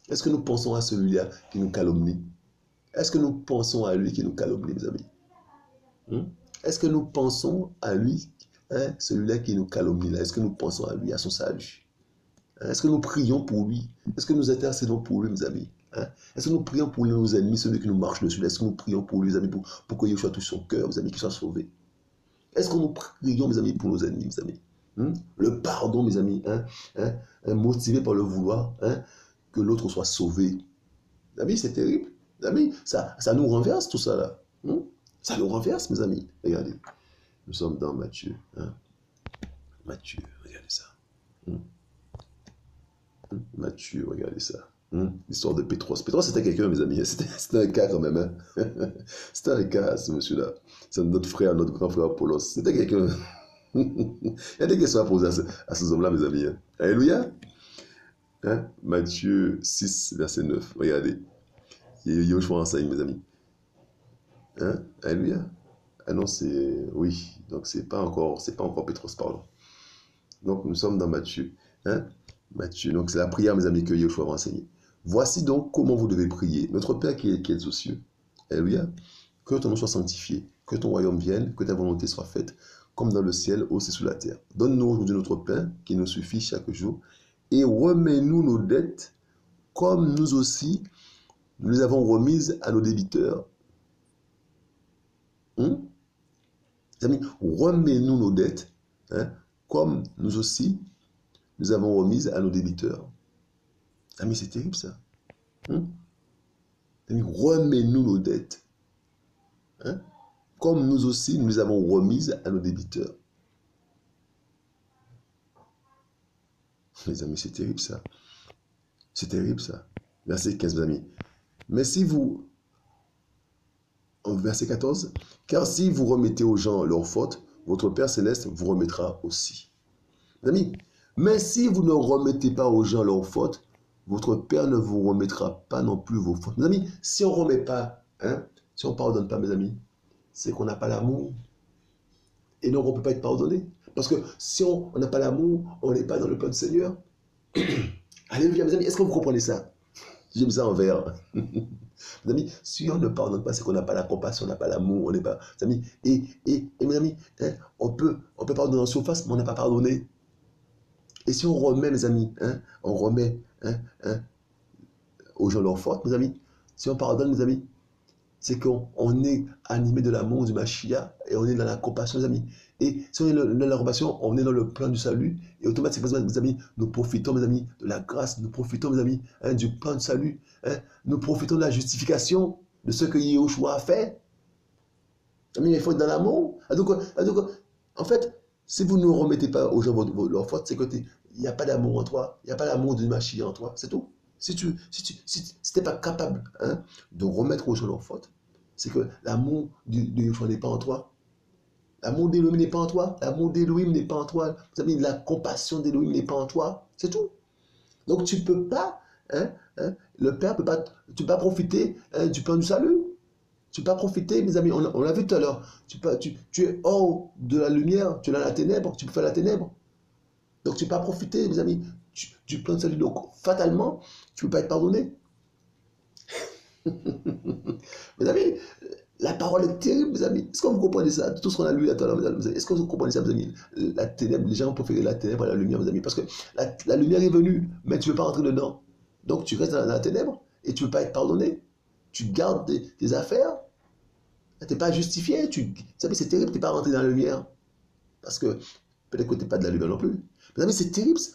Est-ce que nous pensons à celui-là qui nous calomnie? Est-ce que nous pensons à lui qui nous calomnie, mes amis? Est-ce que nous pensons à lui, celui-là qui nous calomnie là? Est-ce que nous pensons à lui, à son salut? Est-ce que nous prions pour lui? Est-ce que nous intercédons pour lui, mes amis? Est-ce que nous prions pour nos ennemis, celui qui nous marche dessus? Est-ce que nous prions pour lui, mes amis, pour que Yeshua touche son cœur, mes amis, qu'il soit sauvé? Est-ce que nous prions, mes amis, pour nos ennemis, mes amis? Le pardon, mes amis, motivé par le vouloir, que l'autre soit sauvé. Mes amis, c'est terrible. Mes amis, ça nous renverse tout ça là. Ça nous renverse, mes amis. Regardez, nous sommes dans Matthieu. Matthieu, regardez ça. Matthieu, regardez ça. L'histoire de Pétros. Pétros, c'était quelqu'un, mes amis. C'était un cas quand même. C'était un cas, ce monsieur-là. C'est notre frère, notre grand frère Apollos. C'était quelqu'un. Il y a des questions à poser à ces hommes-là, mes amis. Alléluia. Matthieu 6, verset 9. Regardez. Yoshua enseigne, mes amis. Alléluia. Ah non, c'est... Oui. Donc, c'est pas encore Pétros, pardon. Donc, nous sommes dans Matthieu. Matthieu, donc c'est la prière, mes amis, que Yeshua va enseigner. Voici donc comment vous devez prier. Notre Père qui est aux cieux, alléluia, que ton nom soit sanctifié, que ton royaume vienne, que ta volonté soit faite, comme dans le ciel, aussi sous la terre. Donne-nous aujourd'hui notre pain qui nous suffit chaque jour, et remets-nous nos dettes, comme nous aussi, nous les avons remises à nos débiteurs. Amis, remets-nous nos dettes, hein, comme nous aussi, nous avons remises à nos débiteurs. Amis, c'est terrible ça. Amis, remets-nous nos dettes, hein, comme nous aussi, nous les avons remises à nos débiteurs. Les amis, c'est terrible ça. C'est terrible ça. Verset 15, mes amis. Mais si vous, en verset 14, car si vous remettez aux gens leurs fautes, votre Père Céleste vous remettra aussi. Mes amis, mais si vous ne remettez pas aux gens leurs fautes, votre Père ne vous remettra pas non plus vos fautes. Mes amis, si on ne remet pas, hein, si on ne pardonne pas, mes amis, c'est qu'on n'a pas l'amour. Et donc on ne peut pas être pardonné. Parce que si on n'a pas l'amour, on n'est pas dans le plan du Seigneur. Alléluia, mes amis, est-ce que vous comprenez ça? J'aime ça en vert. Mes amis, si on ne pardonne pas, c'est qu'on n'a pas la compassion, on n'a pas l'amour, on n'est pas. Mes amis, et mes amis, hein, on peut pardonner en surface, mais on n'a pas pardonné. Et si on remet, mes amis, hein, on remet aux gens leurs fautes, mes amis, si on pardonne, mes amis, c'est qu'on est animé de l'amour du Mashiach et on est dans la compassion, mes amis. Et si on est dans la compassion, on est dans le plan du salut et automatiquement, mes amis, nous profitons, mes amis, de la grâce, nous profitons, mes amis, hein, du plan du salut, hein, nous profitons de la justification de ce que Yahushua a fait. Amis, il faut être dans l'amour. Donc, en fait, si vous ne remettez pas aux gens leurs fautes, c'est qu'il n'y a pas d'amour en toi, il n'y a pas l'amour du Mashiach en toi, c'est tout. Si tu n'es pas capable, hein, de remettre aux gens leurs fautes, c'est que l'amour de Yeshua n'est pas en toi. L'amour d'Élohim n'est pas en toi. L'amour d'Élohim n'est pas en toi. Vous savez, la compassion d'Élohim n'est pas en toi. C'est tout. Donc tu ne peux pas, le Père peut pas, tu peux pas profiter, hein, du plan du salut. Tu ne peux pas profiter, mes amis. On l'a vu tout à l'heure. Tu es hors de la lumière, tu es dans la ténèbre, tu peux faire la ténèbre. Donc tu ne peux pas profiter, mes amis, du plan de salut. Donc fatalement, tu ne peux pas être pardonné. Mes amis, la parole est terrible, mes amis. Est-ce que vous comprenez ça? Tout ce qu'on a lu là, mes amis. Est-ce que vous comprenez ça, mes amis? La ténèbre, les gens ont préféré la ténèbre à la lumière, mes amis. Parce que la lumière est venue, mais tu ne veux pas rentrer dedans. Donc tu restes dans la ténèbre et tu ne veux pas être pardonné. Tu gardes tes affaires. Tu n'es pas justifié. Vous savez, c'est terrible, tu n'es pas rentré dans la lumière. Parce que peut-être que tu n'es pas de la lumière non plus. Mes amis, c'est terrible ça.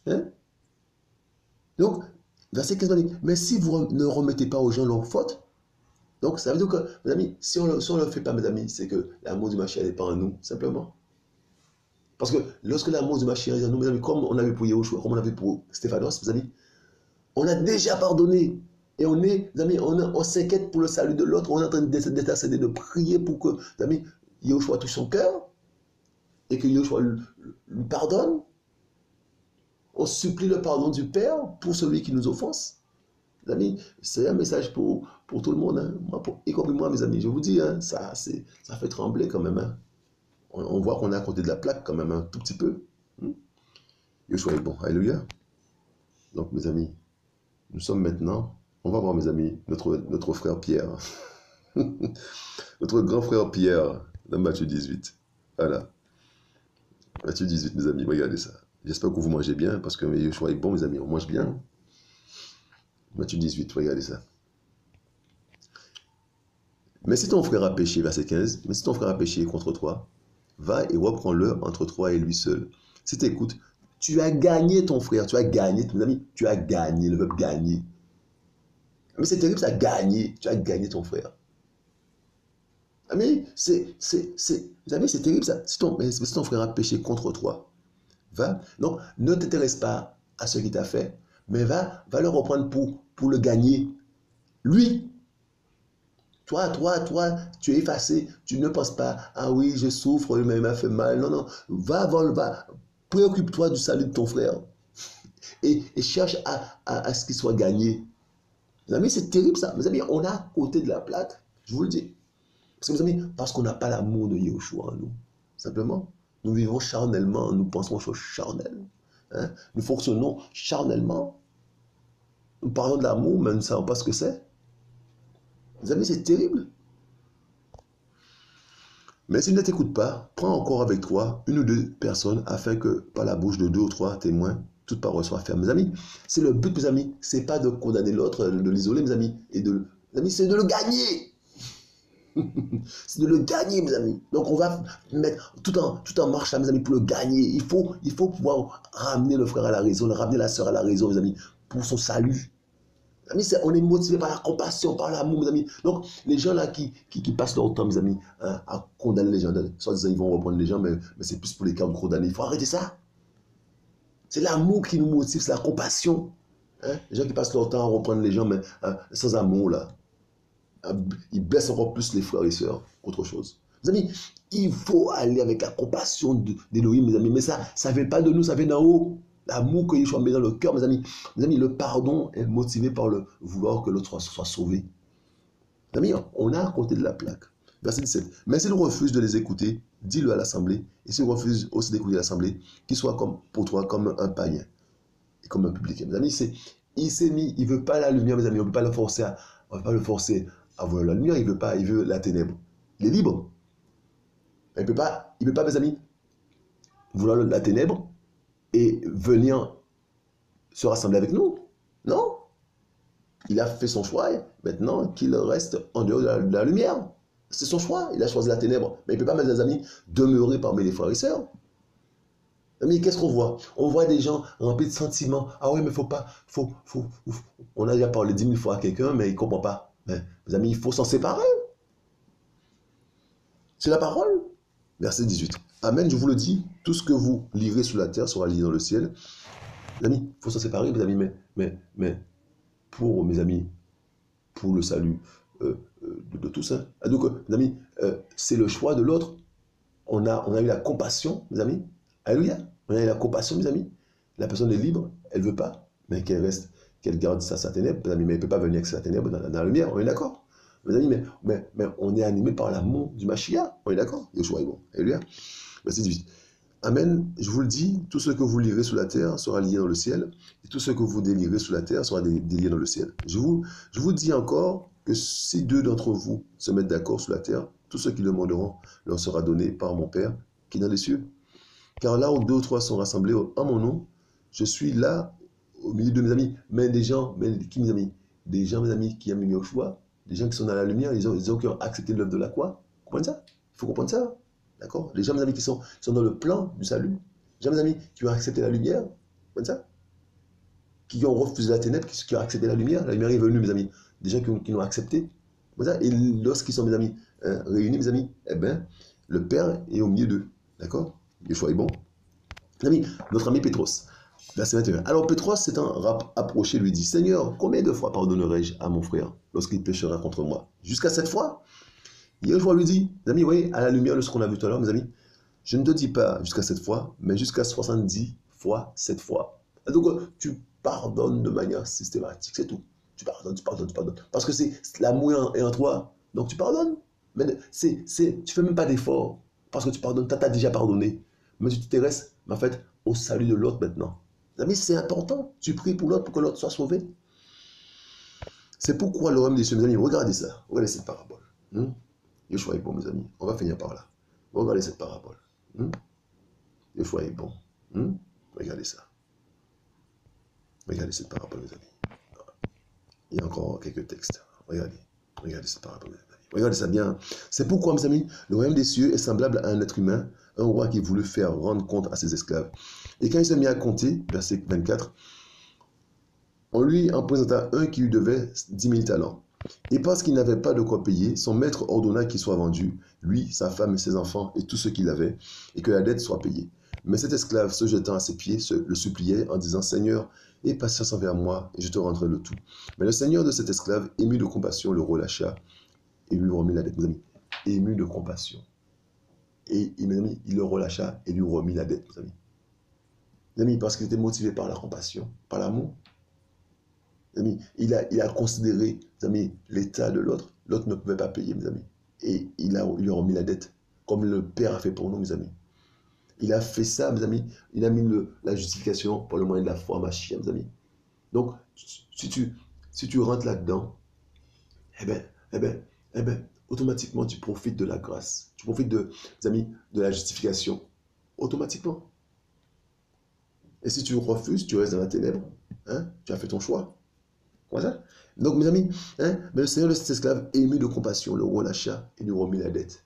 Hein? Donc, verset 15, mais si vous ne remettez pas aux gens leurs fautes, donc ça veut dire que, mes amis, si on ne le fait pas, mes amis, c'est que l'amour du Mashiach n'est pas en nous, simplement. Parce que lorsque l'amour du Mashiach est en nous, mes amis, comme on avait pour Yahushua, comme on avait pour Stéphanos, mes amis, on a déjà pardonné. Et on est, mes amis, on s'inquiète pour le salut de l'autre, on est en train d'intercéder, de prier pour que, mes amis, Yahushua touche son cœur et que Yahushua lui pardonne. On supplie le pardon du Père pour celui qui nous offense. Mes amis, c'est un message pour tout le monde, hein. Moi, y compris moi, mes amis. Je vous dis, hein, ça fait trembler quand même. Hein. On voit qu'on est à côté de la plaque quand même, un tout petit peu. Yeshua est bon. Alléluia. Donc, mes amis, nous sommes maintenant, on va voir, mes amis, notre frère Pierre. Notre grand frère Pierre, dans Matthieu 18. Voilà. Matthieu 18, mes amis, regardez ça. J'espère que vous mangez bien, parce que Yeshua est bon, mes amis, on mange bien. Matthieu 18, regardez ça. Mais si ton frère a péché, verset 15, mais si ton frère a péché contre toi, va et reprends-le entre toi et lui seul. Si tu écoutes, tu as gagné ton frère, tu as gagné, mes amis, tu as gagné, le verbe gagner. Mais c'est terrible, ça, gagner, tu as gagné ton frère. Amis, mes amis, c'est terrible ça. Si ton frère a péché contre toi, va, donc ne t'intéresse pas à ce qu'il t'a fait, mais va le reprendre pour le gagner. Lui, toi, tu es effacé, tu ne penses pas, ah oui, je souffre, mais il m'a fait mal. Non, non, va, préoccupe-toi du salut de ton frère et cherche à ce qu'il soit gagné. Mes amis, c'est terrible ça. Mes amis, on est à côté de la plaque, je vous le dis. Parce que, mes amis, parce qu'on n'a pas l'amour de Yahushua en nous. Simplement, nous vivons charnellement, nous pensons aux choses charnelles. Hein? Nous fonctionnons charnellement. Nous parlons de l'amour, mais nous ne savons pas ce que c'est. Mes amis, c'est terrible. Mais s'il ne t'écoute pas, prends encore avec toi une ou deux personnes afin que par la bouche de deux ou trois témoins, toute parole soit ferme. Mes amis, c'est le but, mes amis. C'est pas de condamner l'autre, de l'isoler, mes amis. Mes amis, c'est de le gagner. C'est de le gagner, mes amis. Donc, on va mettre tout en marche, là, mes amis, pour le gagner. Il faut pouvoir ramener le frère à la raison, ramener la sœur à la raison, mes amis, pour son salut. Mes amis, on est motivé par la compassion, par l'amour, mes amis. Donc, les gens là qui passent leur temps, mes amis, hein, à condamner les gens, soit disant ils vont reprendre les gens, mais c'est plus pour les cas de condamner. Il faut arrêter ça. C'est l'amour qui nous motive, c'est la compassion. Hein? Les gens qui passent leur temps à reprendre les gens, mais hein, sans amour, là, ils blessent encore plus les frères et sœurs qu'autre chose. Mes amis, il faut aller avec la compassion d'Élohim, mes amis. Mais ça ne vient pas de nous, ça vient d'en haut. L'amour que Yeshua met dans le cœur, mes amis. Mes amis, le pardon est motivé par le vouloir que l'autre soit sauvé. Mes amis, on a à côté de la plaque. Verset 17. Mais s'il refuse de les écouter, dis-le à l'assemblée. Et s'il refuse aussi d'écouter l'assemblée, qu'il soit comme, pour toi comme un païen et comme un publicain. Mes amis, il s'est mis, il ne veut pas la lumière, mes amis. On ne peut pas le forcer à voir la lumière. Il veut la ténèbre. Il est libre. Il ne peut pas, mes amis, vouloir la ténèbre et venir se rassembler avec nous. Non. Il a fait son choix. Maintenant qu'il reste en dehors de la lumière. C'est son choix. Il a choisi la ténèbre. Mais il ne peut pas, mes amis, demeurer parmi les frères et sœurs. Mais qu'est-ce qu'on voit? On voit des gens remplis de sentiments. Ah oui, mais on a déjà parlé 10 000 fois à quelqu'un, mais il ne comprend pas. Mais, mes amis, il faut s'en séparer. C'est la parole. Verset 18. Amen, je vous le dis, tout ce que vous lirez sur la terre sera lié dans le ciel. Mes amis, il faut s'en séparer, mes amis, mais pour, mes amis, pour le salut de tous. Hein. Donc, mes amis, c'est le choix de l'autre. On a eu la compassion, mes amis. Alléluia. On a eu la compassion, mes amis. La personne est libre, elle ne veut pas, mais qu'elle garde sa ténèbre, mes amis, mais elle ne peut pas venir avec sa ténèbre dans la lumière, on est d'accord. Mes amis, mais on est animé par l'amour du Mashiach, on est d'accord. Yeshua est bon. Alléluia. Verset 18. Amen, je vous le dis, tout ce que vous lirez sur la terre sera lié dans le ciel, et tout ce que vous délirez sur la terre sera délié dans le ciel. Je vous dis encore que si deux d'entre vous se mettent d'accord sur la terre, tout ce qu'ils demanderont leur sera donné par mon Père qui est dans les cieux. Car là où deux ou trois sont rassemblés en mon nom, je suis là au milieu de mes amis. Mais des gens, qui mes amis? Des gens, mes amis, qui aiment Yeshua, des gens qui sont dans la lumière, des gens qui ont accepté l'œuvre de la croix. Vous comprenez ça? Il faut comprendre ça. D'accord? Les gens, mes amis, qui sont dans le plan du salut. Les gens, mes amis, qui ont accepté la lumière. Vous comprenez ça? Qui ont refusé la ténèbre, qui ont accepté la lumière. La lumière est venue, mes amis. Des gens qui l'ont accepté. Et lorsqu'ils sont, mes amis, réunis, mes amis, eh bien, le Père est au milieu d'eux. D'accord? Yeshua est bon. Mes amis, notre ami Pétros, verset 21. Alors Pétros s'étant approché, lui dit, Seigneur, combien de fois pardonnerai-je à mon frère lorsqu'il péchera contre moi? Jusqu'à 7 fois? Yeshua lui dit, mes amis, vous voyez, à la lumière de ce qu'on a vu tout à l'heure, mes amis, je ne te dis pas jusqu'à 7 fois, mais jusqu'à 70 fois 7 fois. Et donc, tu pardonnes de manière systématique, c'est tout. Tu pardonnes, tu pardonnes, tu pardonnes. Parce que l'amour est en toi, donc tu pardonnes. Mais tu ne fais même pas d'effort, parce que tu pardonnes, tu as déjà pardonné. Mais tu t'intéresses, en fait, au salut de l'autre maintenant. Mes amis, c'est important. Tu pries pour l'autre, pour que l'autre soit sauvé. C'est pourquoi le royaume des cieux, mes amis, regardez ça. Regardez cette parabole. Yeshua est bon, mes amis. On va finir par là. Regardez cette parabole. Yeshua est bon. Regardez ça. Regardez cette parabole, mes amis. Il y a encore quelques textes. Regardez. Regardez cette parabole, mes amis. Regardez ça bien. C'est pourquoi, mes amis, le royaume des cieux est semblable à un être humain, un roi qui voulut faire rendre compte à ses esclaves. Et quand il s'est mis à compter, verset 24, on lui en présenta un qui lui devait 10 000 talents. Et parce qu'il n'avait pas de quoi payer, son maître ordonna qu'il soit vendu, lui, sa femme et ses enfants et tout ce qu'il avait, et que la dette soit payée. Mais cet esclave, se jetant à ses pieds, le suppliait en disant, Seigneur, aie patience envers moi, et je te rendrai le tout. Mais le seigneur de cet esclave, ému de compassion, le relâcha, et lui remit la dette, mes amis. Ému de compassion. Et, mes amis, il le relâcha et lui remit la dette, mes amis. Mes amis, parce qu'il était motivé par la compassion, par l'amour. Mes amis, il a considéré, mes amis, l'état de l'autre. L'autre ne pouvait pas payer, mes amis. Et il lui a remis la dette, comme le Père a fait pour nous, mes amis. Il a fait ça, mes amis. Il a mis la justification par le moyen de la foi, ma chère, mes amis. Donc, si tu rentres là-dedans, eh ben, eh ben, eh ben, automatiquement, tu profites de la grâce. Tu profites mes amis, de la justification. Automatiquement. Et si tu refuses, tu restes dans la ténèbre. Hein? Tu as fait ton choix. Voilà. Donc, mes amis, hein, mais le Seigneur de cet esclave, ému de compassion, le relâcha et lui remit la dette.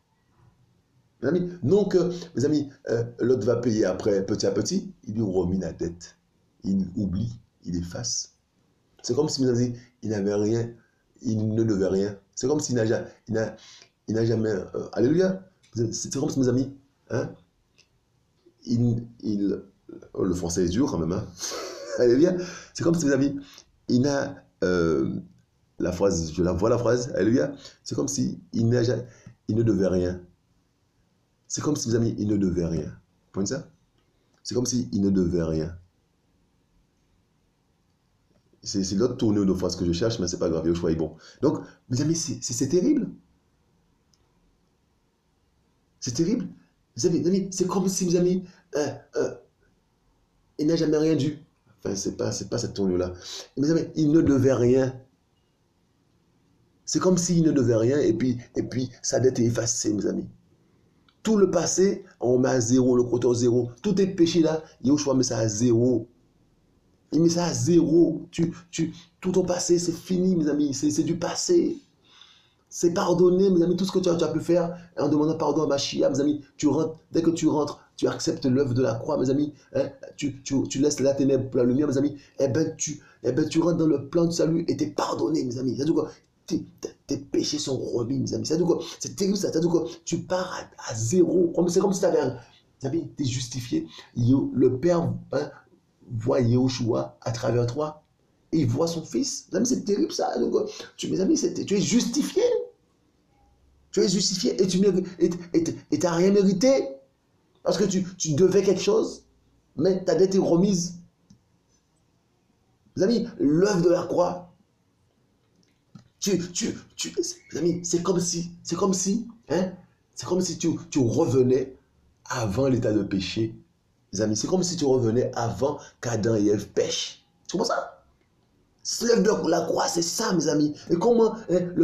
Mes amis, non que, mes amis, l'autre va payer après, petit à petit, il lui remit la dette. Il oublie, il efface. C'est comme si, mes amis, il n'avait rien, il ne devait rien. C'est comme s'il n'a jamais... alléluia. C'est comme si, mes amis, hein, le français est dur quand même, hein. Alléluia. C'est comme si, mes amis, il n'a... la phrase, je la vois la phrase, alléluia. C'est comme si il ne devait rien. C'est comme si, mes amis, il ne devait rien. Vous comprenez ça? C'est comme s'il ne devait rien. C'est l'autre tournure de phrase que je cherche, mais c'est pas grave, le choix est bon. Donc, mes amis, c'est terrible. C'est terrible. Mes amis, c'est comme si, mes amis, il n'a jamais rien dû. Enfin, c'est pas cette tournure-là. Mes amis, il ne devait rien. C'est comme s'il ne devait rien et puis sa dette est effacée, mes amis. Tout le passé, on met à zéro, le compteur zéro. Tout est péché là, Yahushua met ça à zéro. Il met ça à zéro. Tout ton passé, c'est fini, mes amis. C'est du passé. C'est pardonné, mes amis. Tout ce que tu as pu faire en demandant pardon à Machia, mes amis. Dès que tu rentres, tu acceptes l'œuvre de la croix, mes amis. Hein, tu laisses la ténèbre pour la lumière, mes amis. Eh ben, tu rentres dans le plan de salut et tu es pardonné, mes amis. C'est-à-dire quoi? Tes péchés sont remis, mes amis. C'est-à-dire quoi? C'est terrible, ça. C'est-à-dire quoi? Tu pars à zéro. C'est comme si tu avais tu es justifié. Le Père, hein, voit Yahushua à travers toi et il voit son fils. Mes amis, c'est terrible ça. Donc, mes amis, tu es justifié. Tu es justifié et tu n'as rien mérité parce que tu devais quelque chose, mais ta dette est remise. Mes amis, l'œuvre de la croix, mes amis, c'est comme si, hein, c'est comme si tu revenais avant l'état de péché. Les amis, c'est comme si tu revenais avant qu'Adam et Ève pêchent. Tu comprends ça? L'œuvre de la croix, c'est ça, mes amis. Et comment hein,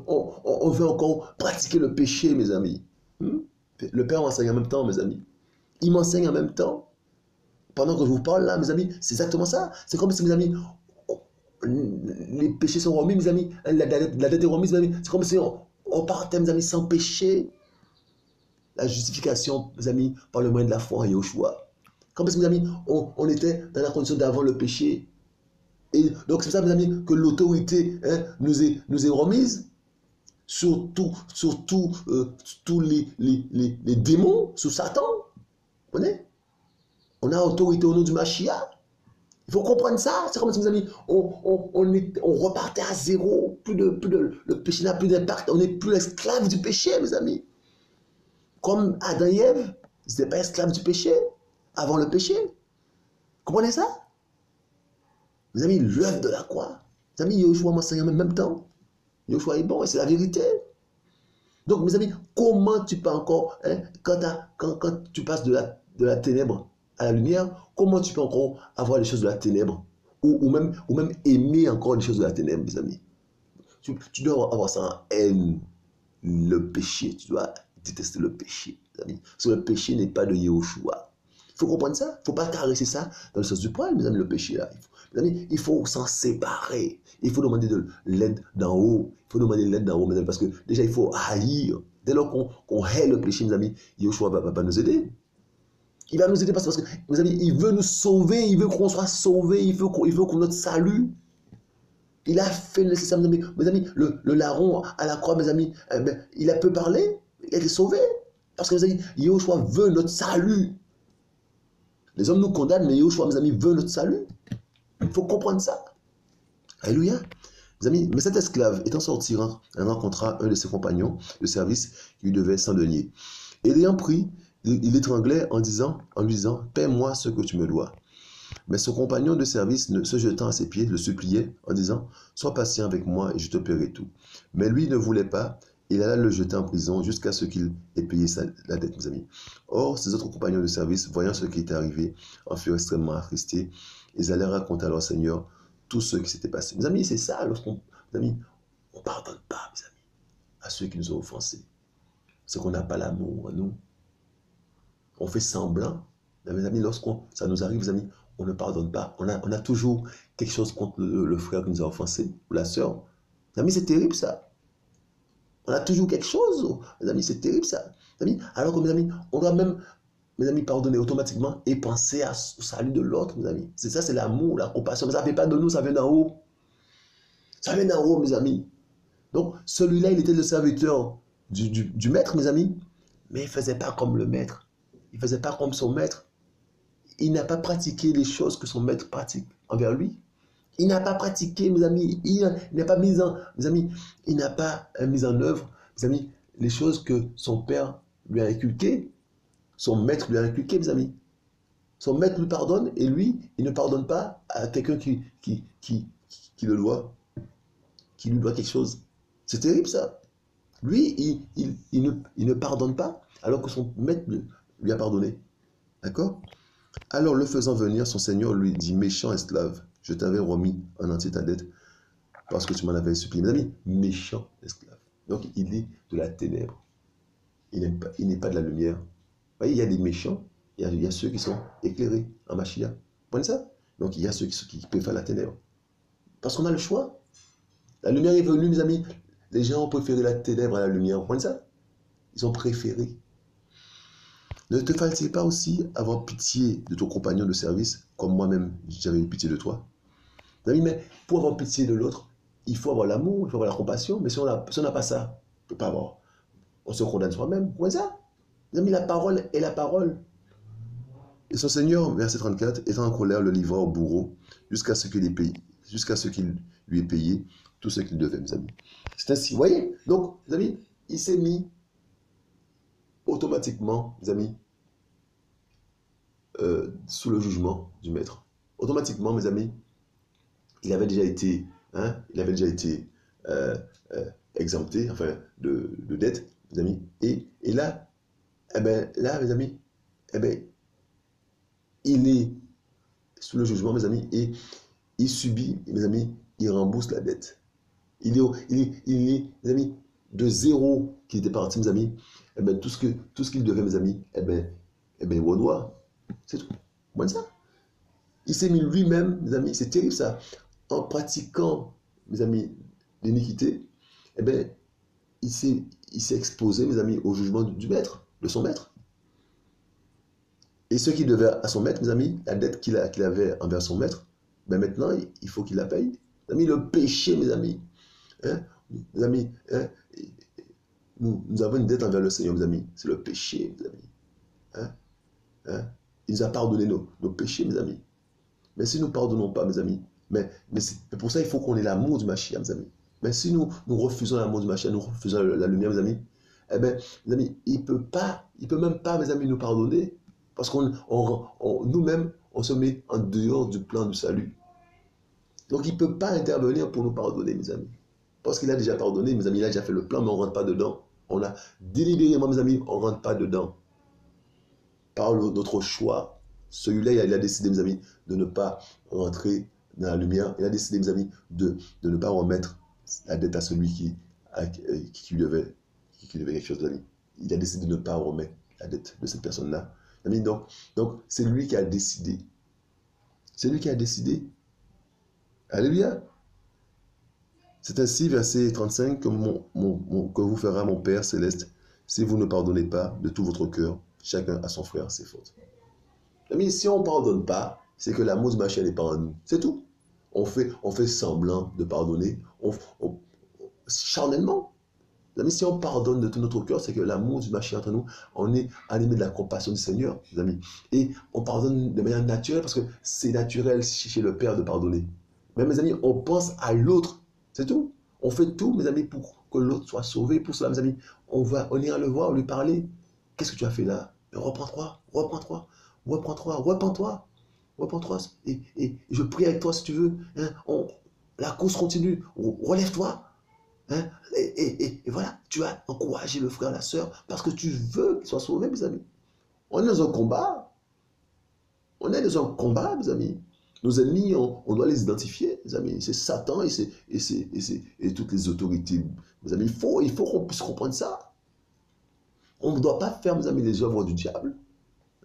on veut encore pratiquer le péché, mes amis? Le Père m'enseigne en même temps, mes amis. Il m'enseigne en même temps. Pendant que je vous parle là, mes amis, c'est exactement ça. C'est comme si, mes amis, les péchés sont remis, mes amis. La dette est remise, mes amis. C'est comme si on partait, mes amis, sans péché. La justification, mes amis, par le moyen de la foi en Yahushua. Comme si, mes amis, on était dans la condition d'avant le péché. Et donc, c'est pour ça, mes amis, que l'autorité hein, nous est remise sur tous les démons, sur Satan. Vous comprenez? On a autorité au nom du Mashiach. Il faut comprendre ça. C'est comme si, mes amis, on repartait à zéro. Le péché n'a plus d'impact. On n'est plus esclave du péché, mes amis. Comme Adam et Ève, ils n'étaient pas esclaves du péché avant le péché. Comprenez ça? Mes amis, l'œuvre de la croix. Mes amis, Yahushua m'enseigne en même temps. Yahushua est bon et c'est la vérité. Donc, mes amis, comment tu peux encore, hein, quand tu passes de la ténèbre à la lumière, comment tu peux encore avoir les choses de la ténèbre ou même aimer encore les choses de la ténèbre, mes amis? Tu dois avoir ça en haine, le péché. Tu dois détester le péché, mes amis. Parce que le péché n'est pas de Yahushua. Il faut comprendre ça. Il ne faut pas caresser ça dans le sens du poil, mes amis, le péché là. Mes amis, il faut s'en séparer. Il faut demander de l'aide d'en haut. Il faut demander de l'aide d'en haut, mes amis, parce que déjà, il faut haïr. Dès lors qu'on hait le péché, mes amis, Yahushua va nous aider. Il va nous aider parce que, mes amis, il veut nous sauver. Il veut qu'on soit sauvé. Il veut qu'on ait notre salut. Il a fait le nécessaire, mes amis. Le larron à la croix, mes amis, il a pu parler. Il a été sauvé. Parce que, mes amis, Yahushua veut notre salut. Les hommes nous condamnent, mais Yahushua, mes amis, veut notre salut. Il faut comprendre ça. Alléluia. Mes amis, mais cet esclave, étant sorti, rencontra un de ses compagnons de service qui lui devait 100 deniers. Et l'ayant pris, il l'étranglait en lui disant, paie-moi ce que tu me dois. Mais son compagnon de service, se jetant à ses pieds, le suppliait en disant, sois patient avec moi et je te paierai tout. Mais lui ne voulait pas il alla le jeter en prison jusqu'à ce qu'il ait payé la dette, mes amis. Or, ses autres compagnons de service, voyant ce qui était arrivé, en furent extrêmement attristés. Ils allaient raconter à leur Seigneur tout ce qui s'était passé. Mes amis, c'est ça, mes amis, on ne pardonne pas, mes amis, à ceux qui nous ont offensés. C'est qu'on n'a pas l'amour en nous. On fait semblant. Mes amis, ça nous arrive, mes amis, on ne pardonne pas. On a toujours quelque chose contre le frère qui nous a offensés, ou la sœur. Mes amis, c'est terrible ça. On a toujours quelque chose. Mes amis, c'est terrible ça. Mes amis, alors que mes amis, on doit même, mes amis, pardonner automatiquement et penser au salut de l'autre, mes amis. C'est ça, c'est l'amour, la compassion. Mais ça ne vient pas de nous, ça vient d'en haut. Ça vient d'en haut, mes amis. Donc, celui-là, il était le serviteur du maître, mes amis. Mais il ne faisait pas comme le maître. Il ne faisait pas comme son maître. Il n'a pas pratiqué les choses que son maître pratique envers lui. Il n'a pas pratiqué, mes amis, il n'a pas mis en, mes amis, il n'a pas mis en œuvre, mes amis, les choses que son père lui a inculquées, son maître lui a inculquées, mes amis. Son maître lui pardonne et lui, il ne pardonne pas à quelqu'un qui le doit, qui lui doit quelque chose. C'est terrible ça. Lui, il ne pardonne pas alors que son maître lui a pardonné. D'accord? Alors, le faisant venir, son seigneur lui dit, méchant esclave, je t'avais remis en entier ta dette parce que tu m'en avais supplié. Mes amis, méchant esclave. Donc, il est de la ténèbre. Il n'est pas de la lumière. Vous voyez, il y a des méchants, il y a ceux qui sont éclairés en Machia. Vous voyez ça? Donc, il y a ceux qui préfèrent la ténèbre. Parce qu'on a le choix. La lumière est venue, mes amis. Les gens ont préféré la ténèbre à la lumière. Vous voyez ça? Ils ont préféré. Ne te fallait-il pas aussi avoir pitié de ton compagnon de service, comme moi-même j'avais eu pitié de toi? Mais pour avoir pitié de l'autre, il faut avoir l'amour, il faut avoir la compassion. Mais si on n'a pas ça, on ne peut pas avoir. On se condamne soi-même. Vous voyez ça? La parole est la parole. Et son Seigneur, verset 34, étant en colère, le livra au bourreau jusqu'à ce qu'il lui ait payé tout ce qu'il devait, mes amis. C'est ainsi. Vous voyez? Donc, mes amis, il s'est mis automatiquement, mes amis, sous le jugement du maître. Automatiquement, mes amis, il avait déjà été exempté, enfin, de dette, mes amis. Et là, mes amis, il est sous le jugement, mes amis, et il subit, mes amis, il rembourse la dette. Il est, mes amis, de zéro qu'il était parti, mes amis. Tout ce qu'il devait, mes amis, il redoit. C'est tout. Moi, ça. Il s'est mis lui-même, mes amis, c'est terrible ça, en pratiquant, mes amis, l'iniquité, il s'est exposé, mes amis, au jugement du maître, de son maître. Et ce qu'il devait à son maître, mes amis, la dette qu'il avait envers son maître, maintenant, il faut qu'il la paye. Mes amis, le péché, mes amis. Mes amis, nous avons une dette envers le Seigneur, mes amis. C'est le péché, mes amis. Il nous a pardonné nos péchés, mes amis. Mais si nous ne pardonnons pas, mes amis, mais pour ça, il faut qu'on ait l'amour du Mashiach, mes amis. Mais si nous refusons l'amour du Mashiach, nous refusons la lumière, mes amis, mes amis, il ne peut même pas, mes amis, nous pardonner. Parce que nous-mêmes, on se met en dehors du plan du salut. Donc, il ne peut pas intervenir pour nous pardonner, mes amis. Parce qu'il a déjà pardonné, mes amis, il a déjà fait le plan, mais on ne rentre pas dedans. On a délibérément, mes amis, on ne rentre pas dedans. Par notre choix. Celui-là, il a décidé, mes amis, de ne pas rentrer dans la lumière. Il a décidé, mes amis, de ne pas remettre la dette à celui qui devait quelque chose, mes amis. Il a décidé de ne pas remettre la dette de cette personne-là. Donc c'est lui qui a décidé. C'est lui qui a décidé. Alléluia. C'est ainsi, verset 35, que vous fera mon Père céleste, si vous ne pardonnez pas de tout votre cœur, chacun à son frère ses fautes. Mais si on ne pardonne pas, c'est que l'amour du Mashiach n'est pas en nous. C'est tout. On fait semblant de pardonner, charnellement. Amis, si on pardonne de tout notre cœur, c'est que l'amour du Mashiach entre nous, on est animé de la compassion du Seigneur, les amis. Et on pardonne de manière naturelle parce que c'est naturel chez le Père de pardonner. Mais mes amis, on pense à l'autre, c'est tout. On fait tout, mes amis, pour que l'autre soit sauvé. Pour cela, mes amis, on ira le voir, lui parler. Qu'est-ce que tu as fait là? Reprends-toi, reprends-toi, reprends-toi, repens-toi, repens-toi. Et je prie avec toi si tu veux. La course continue, relève-toi. Hein? Et voilà, tu as encouragé le frère, la sœur, parce que tu veux qu'il soit sauvé, mes amis. On est dans un combat. On est dans un combat, mes amis. Nos ennemis, on doit les identifier, mes amis. C'est Satan et toutes les autorités. Mes amis, il faut qu'on puisse comprendre ça. On ne doit pas faire, mes amis, les œuvres du diable.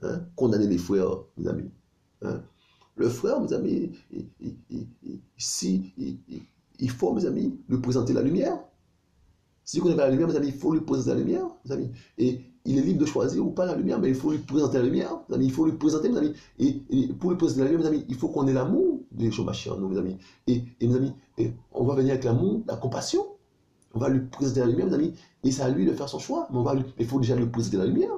Hein? Condamner les frères, mes amis. Hein? Le frère, mes amis, il faut, mes amis, lui présenter la lumière. Si vous connaissez pas la lumière, mes amis, il faut lui présenter la lumière, mes amis. Et il est libre de choisir ou pas la lumière, mais il faut lui présenter la lumière, mes amis. Il faut lui présenter, mes amis. Et pour lui présenter la lumière, mes amis, il faut qu'on ait l'amour de Yeshua en nous, mes amis. Mes amis, on va venir avec l'amour, la compassion. On va lui présenter la lumière, mes amis. Et c'est à lui de faire son choix. Mais il faut déjà lui présenter la lumière.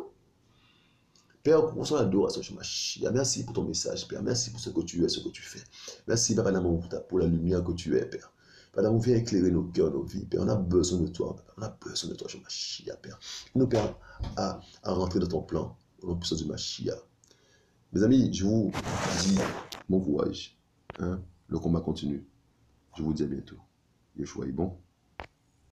Père, on s'en adoration, Shemashia. Merci pour ton message, Père. Merci pour ce que tu es, ce que tu fais. Merci, Papa d'amour, pour la lumière que tu es, Père. Père d'amour, viens éclairer nos cœurs, nos vies, Père. On a besoin de toi, Papa. On a besoin de toi, Shemashia, Père. Nous, Père, à rentrer dans ton plan, au nom puissant du Machia. Mes amis, je vous dis bon courage. Hein? Le combat continue. Je vous dis à bientôt. Yeshua est bon.